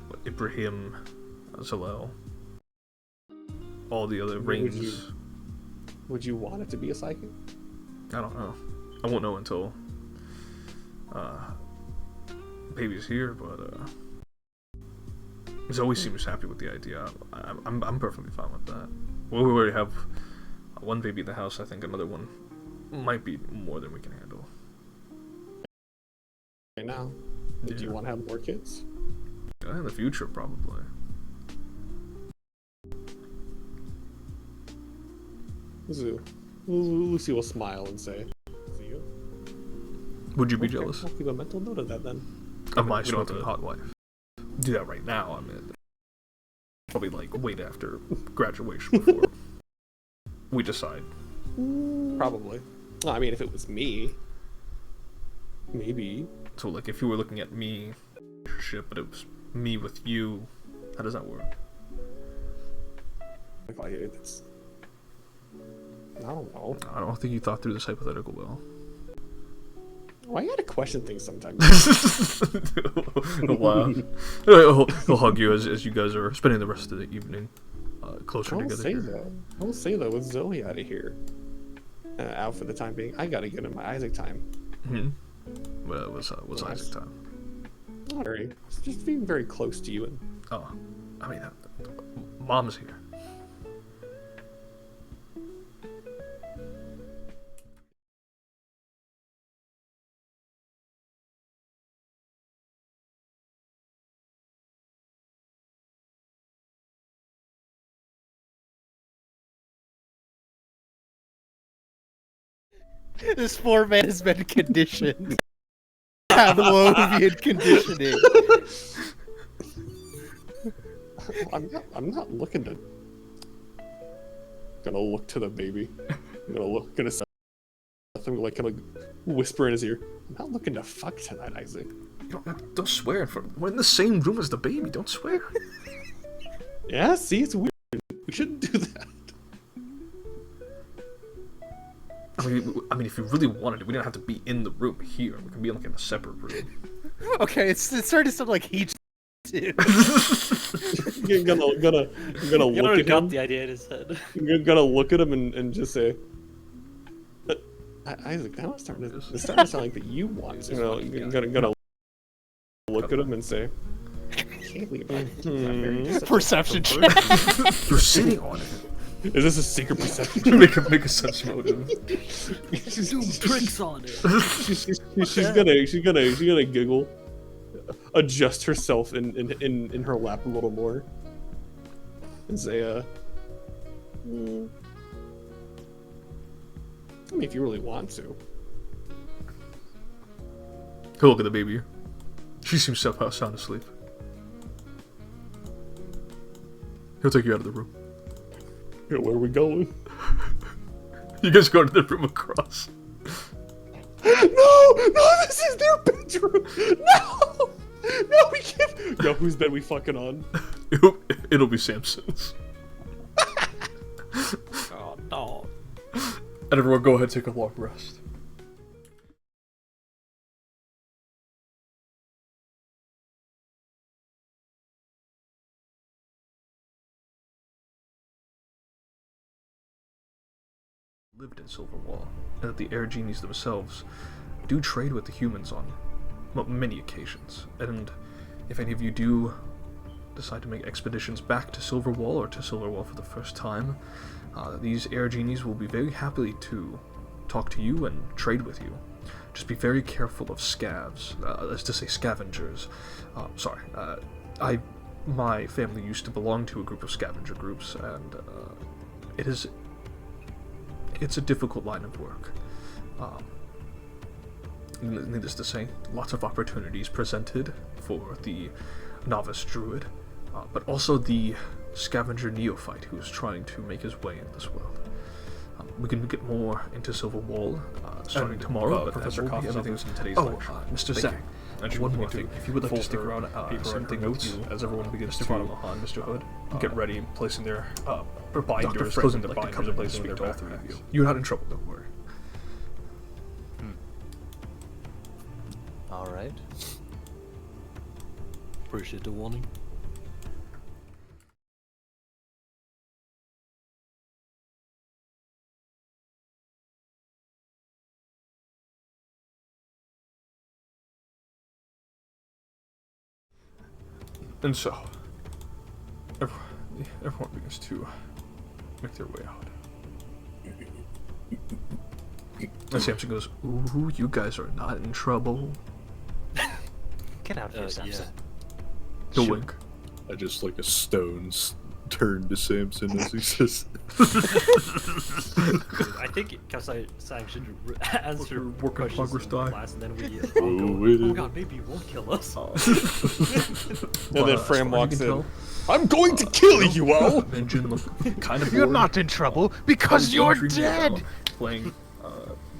what Ibrahim, Zalel, all the other reigns. Would you want it to be a psychic? I don't know. I won't know until baby's here, but Zoe seems happy with the idea. I'm perfectly fine with that. Well, we already have one baby in the house. I think another one might be more than we can handle. Right now, did you want to have more kids? In the future, probably. Lucy will smile and say, "See you." Would you be Okay, jealous I'll keep a mental note of that then. of my smoking hot wife? Do that right now. I mean, probably like wait after graduation before we decide. Probably. Well, I mean, if it was me, maybe. So, like, if you were looking at me, shit, but it was me with you, how does that work? Like, it's... I don't know. I don't think you thought through this hypothetical well. Why you gotta question things sometimes? Wow. He'll hug you as you guys are spending the rest of the evening closer Don't together. say that. Don't say that with Zoe out of here. Out for the time being. I gotta get in my Isaac time. Hmm. Well, what's Isaac time? Not very. It's just being very close to you. And Oh, I mean, Mom's here. This poor man has been conditioned. Pavlovian conditioning. I'm not looking to. Gonna look to the baby. Gonna say something like kind of whisper in his ear. I'm not looking to fuck tonight, Isaac. Don't swear in front. We're in the same room as the baby. Don't swear. Yeah, see, it's weird. We shouldn't do that. I mean, if you really wanted it, we didn't have to be in the room here. We can be like in a separate room. Okay, it's starting to sound like he too. You're gonna You look already at got him. the idea in his head. You're gonna look at him and just say, Isaac, now it's starting to sound like that you want to. You're gonna look at him and say, can't leave. Perception check. You're sitting on it. Is this a secret perception? make a sense motive. Do tricks on it. she's gonna giggle, adjust herself in her lap a little more, and say, I mean, if you really want to. He'll look at the baby. She seems somehow sound asleep. He'll take you out of the room. Yeah, where are we going? You guys go to the room across. No, this is their bedroom. No, we can't. Yo, whose bed we fucking on? It'll be Samson's. Oh no. And everyone, go ahead and take a long rest. Lived in Silverwall, and that the air genies themselves do trade with the humans on many occasions. And if any of you do decide to make expeditions back to Silverwall or to Silverwall for the first time, these air genies will be very happy to talk to you and trade with you. Just be very careful of scavs, as to say scavengers. My family used to belong to a group of scavenger groups, and it's a difficult line of work. Needless to say, lots of opportunities presented for the novice druid, but also the scavenger neophyte who is trying to make his way in this world. We can get more into Silver Wall starting tomorrow, but Professor that won't be Coffee everything in today's Oh, lecture. Mr. thank Zhang, you. And one more thing. If you would like to stick around, something notes as everyone begins to Mahan, Mr. Hood, get ready, placing their binders, Dr. Fred closing would their like to binders, come and and placing speak their to all three of backpacks. you. You're not in trouble, don't worry. All right. Appreciate the warning. And so, everyone begins to make their way out. And Samson goes, "Ooh, you guys are not in trouble." Get out of here, Yeah. Samson. The wink. I just like a stone's turn to Samson as he says, I think Kasai should answer work in questions progress in die. class, and then we with oh it. god, maybe he won't kill us. And then Fram walks in. Tell, I'm going to kill you all! Minjun look kind of You're bored. not in trouble because He's you're intrigued dead. about Playing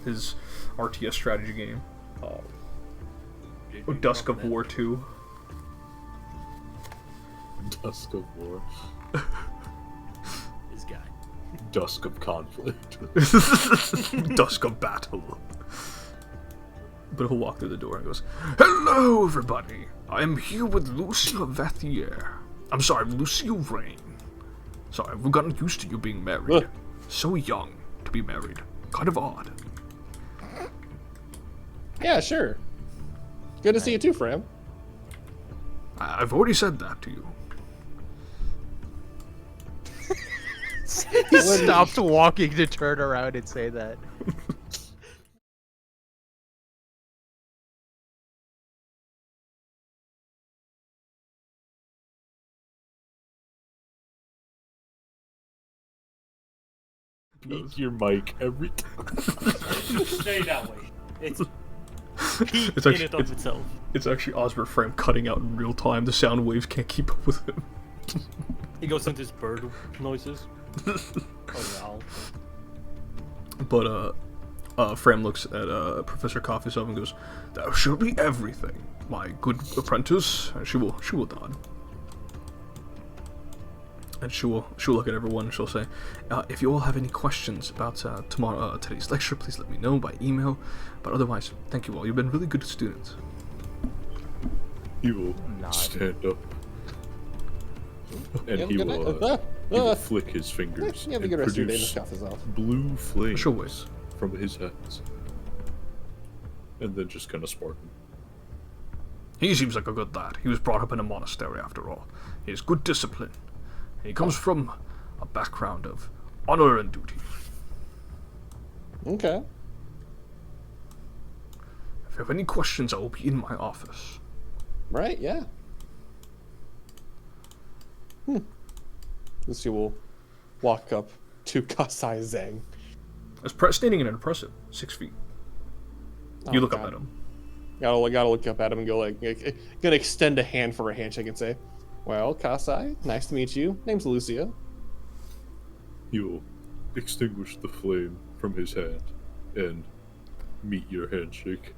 his RTS strategy game, Dusk of War 2. Dusk of War, This guy. Dusk of Conflict. Dusk of Battle. But he'll walk through the door and goes, "Hello, everybody. I am here with Lucia Vathier. I'm sorry, Lucia Rain. Sorry, I've gotten used to you being married. So young to be married. Kind of odd." Yeah, sure. Good to see you too, Fram. I've already said that to you. He stopped walking to turn around and say that. Eat your mic every time. Stay that way. It's It's in actually, it of itself. it's actually Osbert Frame cutting out in real time. The sound waves can't keep up with him. He goes into his bird noises. Oh wow. But Fram looks at Professor Coffee's and goes, "That shall be everything, my good apprentice." And she will nod. And she'll look at everyone and she'll say, "If you all have any questions about today's lecture, please let me know by email. But otherwise, thank you all. You've been really good students." He will Nod. stand up. And Yeah, he good will, night. he will flick his fingers You have a and good rest of your day. The produce scuff is off. blue flames She'll wait. from his hands. And then just kind of sparkle. He seems like a good lad. He was brought up in a monastery after all. He has good discipline. And he comes from a background of honor and duty. Okay. If you have any questions, I will be in my office. Right, yeah. Lucy will walk up to Kasai Zhang. Standing and impressive, 6 feet. You Oh, look up God. at him. Gotta look up at him and go gonna extend a hand for a handshake and say, "Well, Kasai, nice to meet you. Name's Lucia." He will extinguish the flame from his hand and meet your handshake.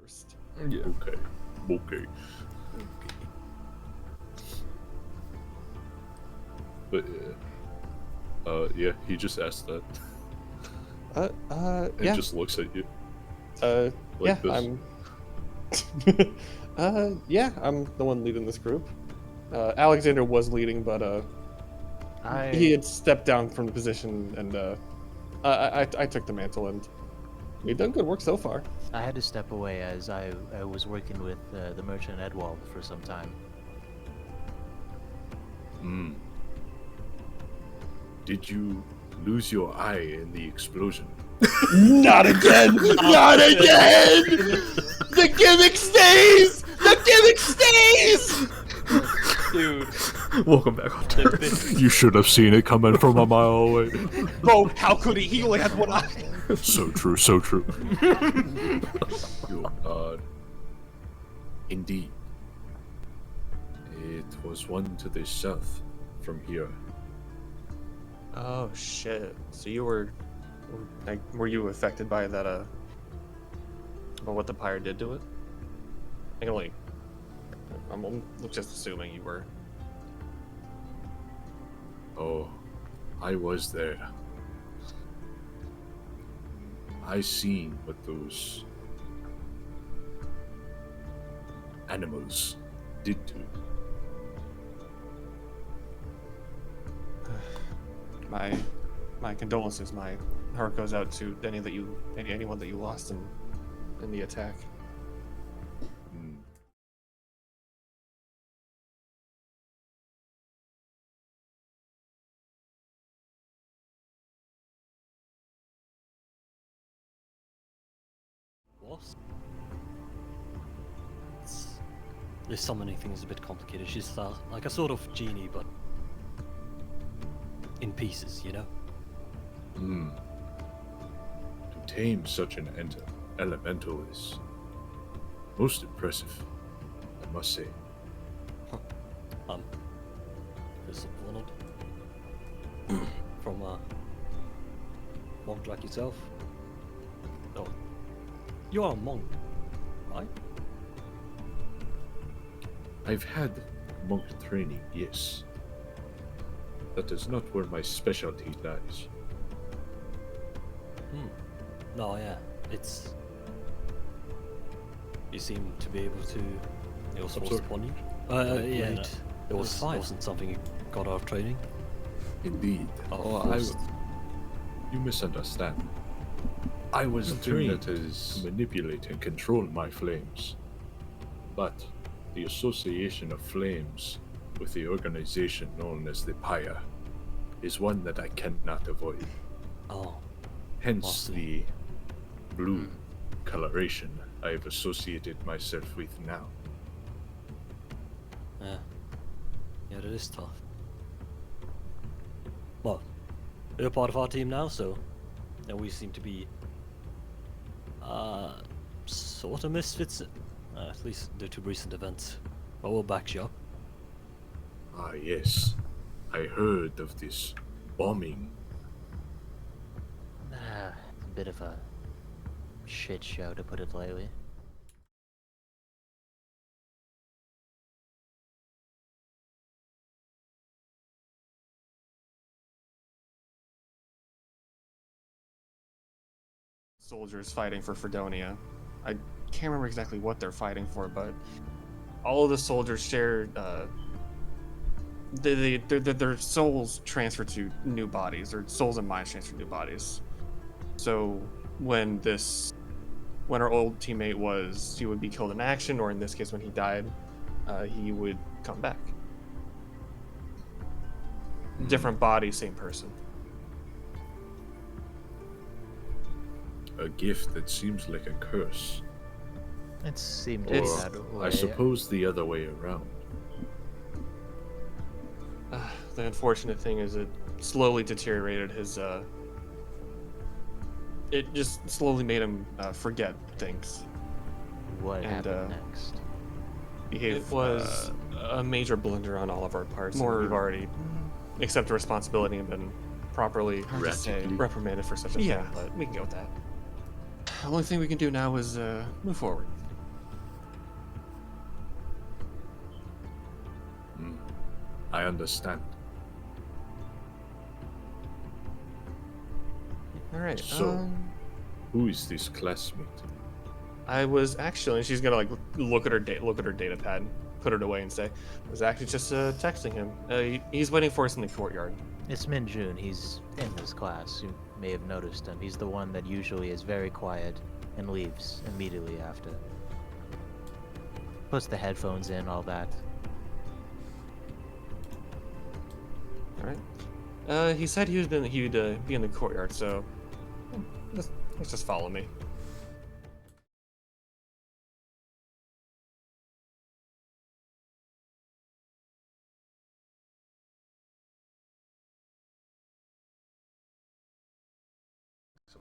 First. Yeah. Okay. But yeah, he just asked that and Yeah. just looks at you. Yeah, like this. I'm the one leading this group. Alexander was leading, but he had stepped down from the position, and I took the mantle, and you've done good work so far. I had to step away as I was working with the merchant Edwald for some time. Did you lose your eye in the explosion? Not again! Not again! The gimmick stays! The gimmick stays! Dude. Welcome back, Hunter. You should have seen it coming from a mile away. Bro, how could he? He only has one eye. So true, so true. Your god. Indeed. It was one to the south from here. Oh shit. So you were, like, were you affected by that? By what the pyre did to it? I can only. I'm just assuming you were. Oh, I was there. I seen what those animals did to it. My condolences. My heart goes out to anyone that you lost in the attack. Mm. What? There's so many things a bit complicated. She's like a sort of genie, but in pieces, you know? Hmm. To tame such an elemental is most impressive, I must say. I'm disappointed. From a monk like yourself. Oh, you're a monk, right? I've had monk training, yes. That is not where my specialty lies. No, yeah, it's. You seem to be able to. It was forced sorry. upon you. Yeah, no, it wasn't something you got out of training. Indeed. Oh, You misunderstand. I was trained to manipulate and control my flames. But the association of flames with the organization known as the Pyre is one that I cannot avoid. Oh, Hence see. the blue coloration I have associated myself with now. yeah. Yeah, it is tough. Well, you're part of our team now, so. And we seem to be. Sort of misfits. At least due to recent events. But we'll back you up. Ah, yes. I heard of this bombing. It's a bit of a shit show, to put it lightly. Soldiers fighting for Fredonia. I can't remember exactly what they're fighting for, but all of the soldiers share their souls transfer to new bodies, or souls and minds transfer to new bodies. So when our old teammate he would be killed in action, or in this case when he died, he would come back. Different body, same person. A gift that seems like a curse. It seemed Or, that way. I suppose the other way around. The unfortunate thing is it slowly deteriorated his. It just slowly made him forget things. What and, happened next? It was a major blunder on all of our parts. And we've already accepted responsibility and been properly reprimanded for such a thing. But we can go with that. The only thing we can do now is move forward. I understand. All right. So, who is this classmate? I was actually, and she's gonna like look at her data pad, put it away, and say, "I was actually just texting him. He's waiting for us in the courtyard." It's Minjun. He's in his class. You may have noticed him. He's the one that usually is very quiet and leaves immediately after. Puts the headphones in, all that. All right. He said he'd be in the courtyard, so let's just follow me.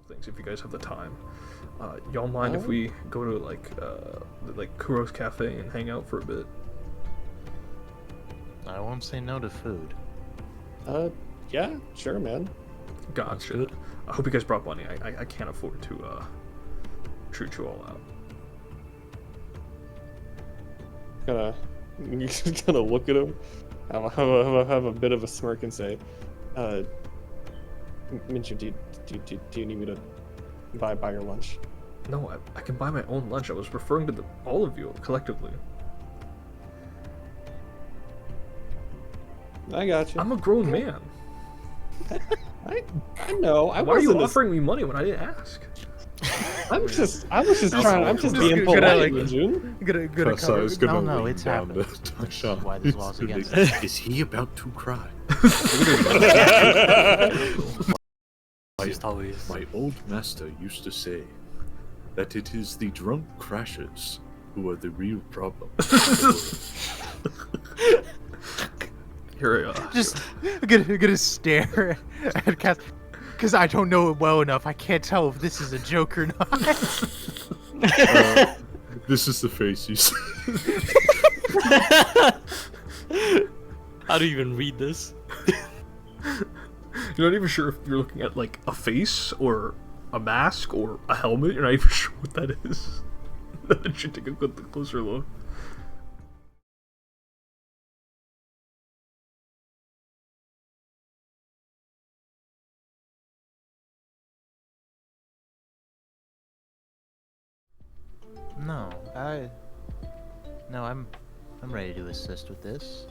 things if you guys have the time. Y'all mind if we go to like Kuro's Cafe and hang out for a bit? I won't say no to food. Yeah, sure, man. Gotcha. good. I hope you guys brought money. I can't afford to treat you all out. Gonna look at him, have a bit of a smirk and say, Minjun, do you need me to buy your lunch? No, I can buy my own lunch. I was referring to all of you collectively. I got you. I'm a grown man. I know. Why are you offering me money when I didn't ask? I was just trying. I'm just being gonna, polite, like- Minjun. Gonna Plus, I was gonna No, lean it's down happened. to This is Takshan. why this law's Like, against us. is he about to cry? Just always. My old master used to say that it is the drunk crashers who are the real problem. Here, Just gonna stare at Cass, because I don't know it well enough. I can't tell if this is a joke or not. This is the face you see. How do you even read this? You're not even sure if you're looking at like a face or a mask or a helmet. You're not even sure what that is. I should take a good closer look. No, I'm ready to assist with this.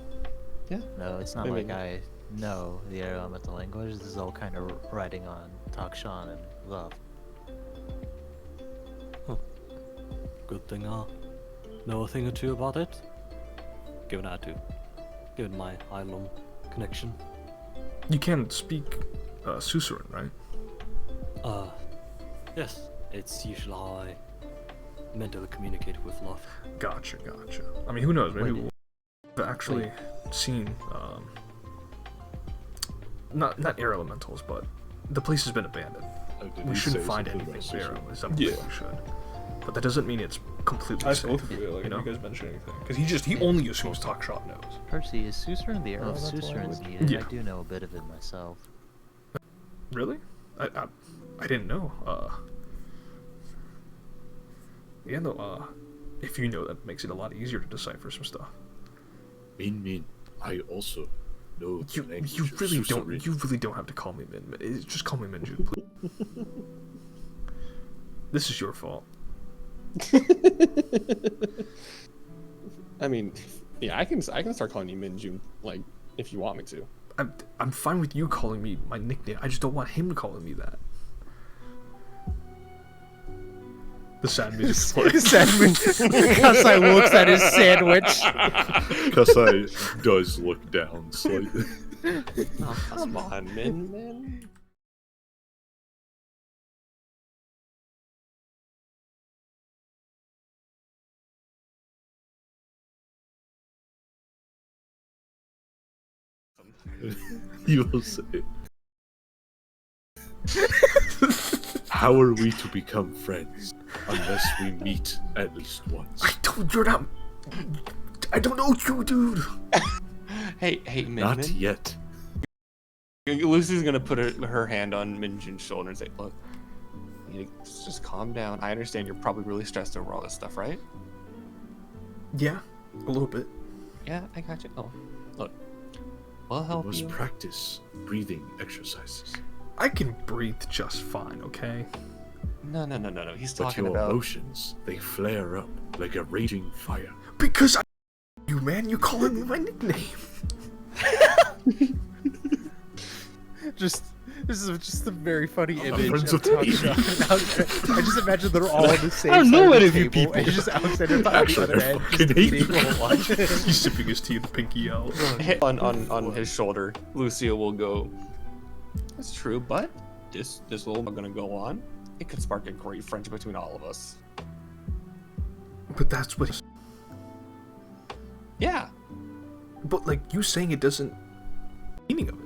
Yeah. No, it's not I like mean- I know the elemental language. This is all kind of riding on Takshan and love. Good thing I know a thing or two about it. Given I do. Given my Ilum connection. You can speak Susurran, right? Yes. It's usually how I mentally communicate with love. Gotcha. I mean, who knows? Maybe Wait. we'll have actually seen not air elementals, but the place has been abandoned. We shouldn't find anything there. Is something Yeah. we should. But that doesn't mean it's completely I safe. both of you, like, you know? if you guys mention anything. Because he only assumes Talkshot knows. Percy, is Susurran the arrow? that's Susurran's language. needed. Yeah. I do know a bit of it myself. Really? I didn't know. Yeah, no, if you know, that makes it a lot easier to decipher some stuff. Min, I also know the You language of really Susurran. don't. You really don't have to call me Min. Just call me Minjun, please. This is your fault. I mean, yeah, I can start calling you Minjun, like, if you want me to. I'm fine with you calling me my nickname. I just don't want him calling me that. The sad music's playing. Kasai looks at his sandwich. Kasai does look down slightly. Oh, come on, man. You will say. How are we to become friends unless we meet at least once? I don't know you, dude. Hey, Min. Not yet. Lucy's gonna put her hand on Minjun's shoulder and say, "Look, you need to just calm down. I understand you're probably really stressed over all this stuff, right? Yeah, a little bit. Yeah, I got you. Oh, look, we'll help We must you. practice breathing exercises. I can breathe just fine, okay? No. He's But talking your about. emotions, they flare up like a raging fire. Because you, man, you're calling me my nickname. This is just a very funny image friends of of Talkshot. I just imagine they're all on the same I don't side know of any the of you table, and people. just Alexander on Actually, the I other end, fucking just hate eating you. He's sipping his tea, the pinky out. on his shoulder, Lucia will go. That's true, but this little gonna go on. It could spark a great friendship between all of us. But that's what. Yeah. But like you saying it doesn't. Meaning of it.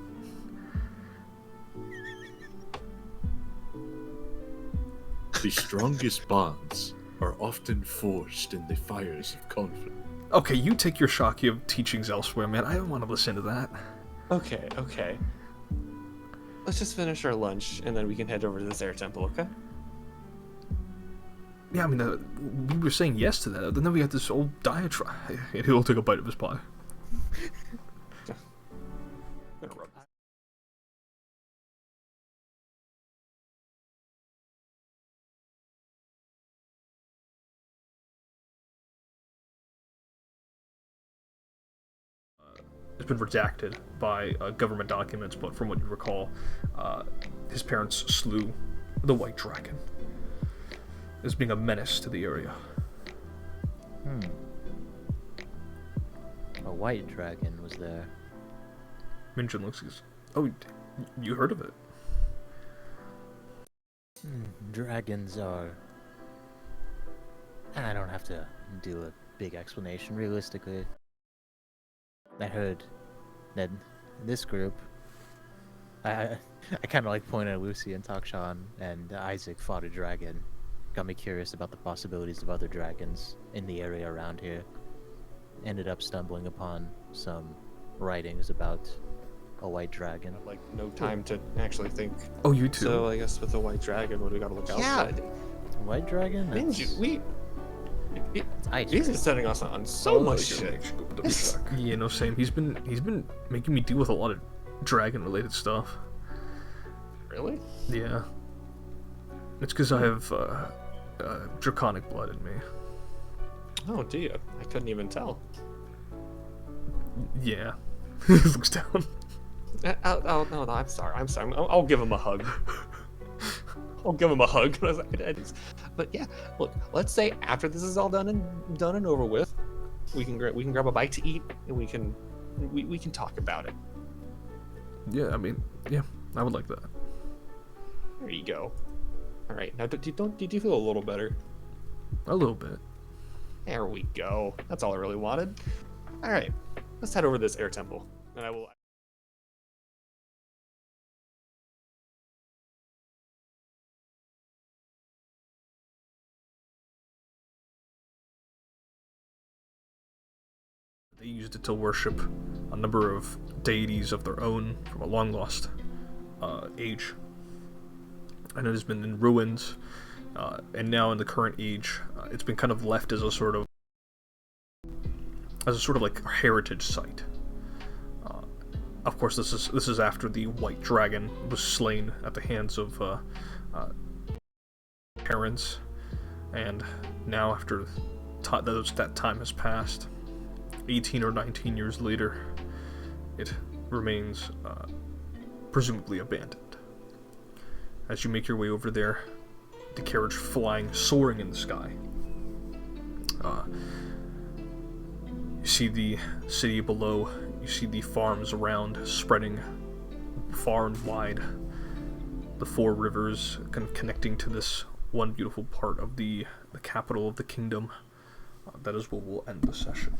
The strongest bonds are often forged in the fires of conflict. Okay, you take your Shakya teachings elsewhere, man. I don't want to listen to that. Okay, okay. Let's just finish our lunch, and then we can head over to this air temple, okay? Yeah, I mean, we were saying yes to that, and then we had this old diatribe. He'll take a bite of his pie. It's been redacted by government documents, but from what you recall, his parents slew the White Dragon as being a menace to the area. A white dragon was there. Minjun looks. Oh, you heard of it? Dragons are. I don't have to do a big explanation. Realistically, I heard that this group. I kind of like pointed at Lucy and Takshan and Isaac fought a dragon. Got me curious about the possibilities of other dragons in the area around here. Ended up stumbling upon some writings about a white dragon. Like, no time to actually think. Oh, you too. So I guess with the white dragon, what do we gotta look out for? White dragon? Minju, Ice. he's been setting us on so much shit. Yeah, no, same. He's been making me deal with a lot of dragon-related stuff. Really? Yeah. It's because I have draconic blood in me. Oh, do you? I couldn't even tell. Yeah. Looks down. Oh, no, I'm sorry. I'll give him a hug. I'll give him a hug. But yeah, look. Let's say after this is all done and over with, we can grab a bite to eat and we can talk about it. Yeah, I mean, yeah, I would like that. There you go. All right. Now, did you feel a little better? A little bit. There we go. That's all I really wanted. All right. Let's head over to this air temple, and I will. They used it to worship a number of deities of their own from a long-lost age. And it has been in ruins, and now in the current age, it's been kind of left as a sort of like heritage site. Of course, this is after the White Dragon was slain at the hands of parents, and now after that time has passed, 18 or 19 years later, it remains presumably abandoned. As you make your way over there, the carriage soaring in the sky. You see the city below, you see the farms around spreading far and wide. The four rivers kind of connecting to this one beautiful part of the capital of the kingdom. That is what will end the session.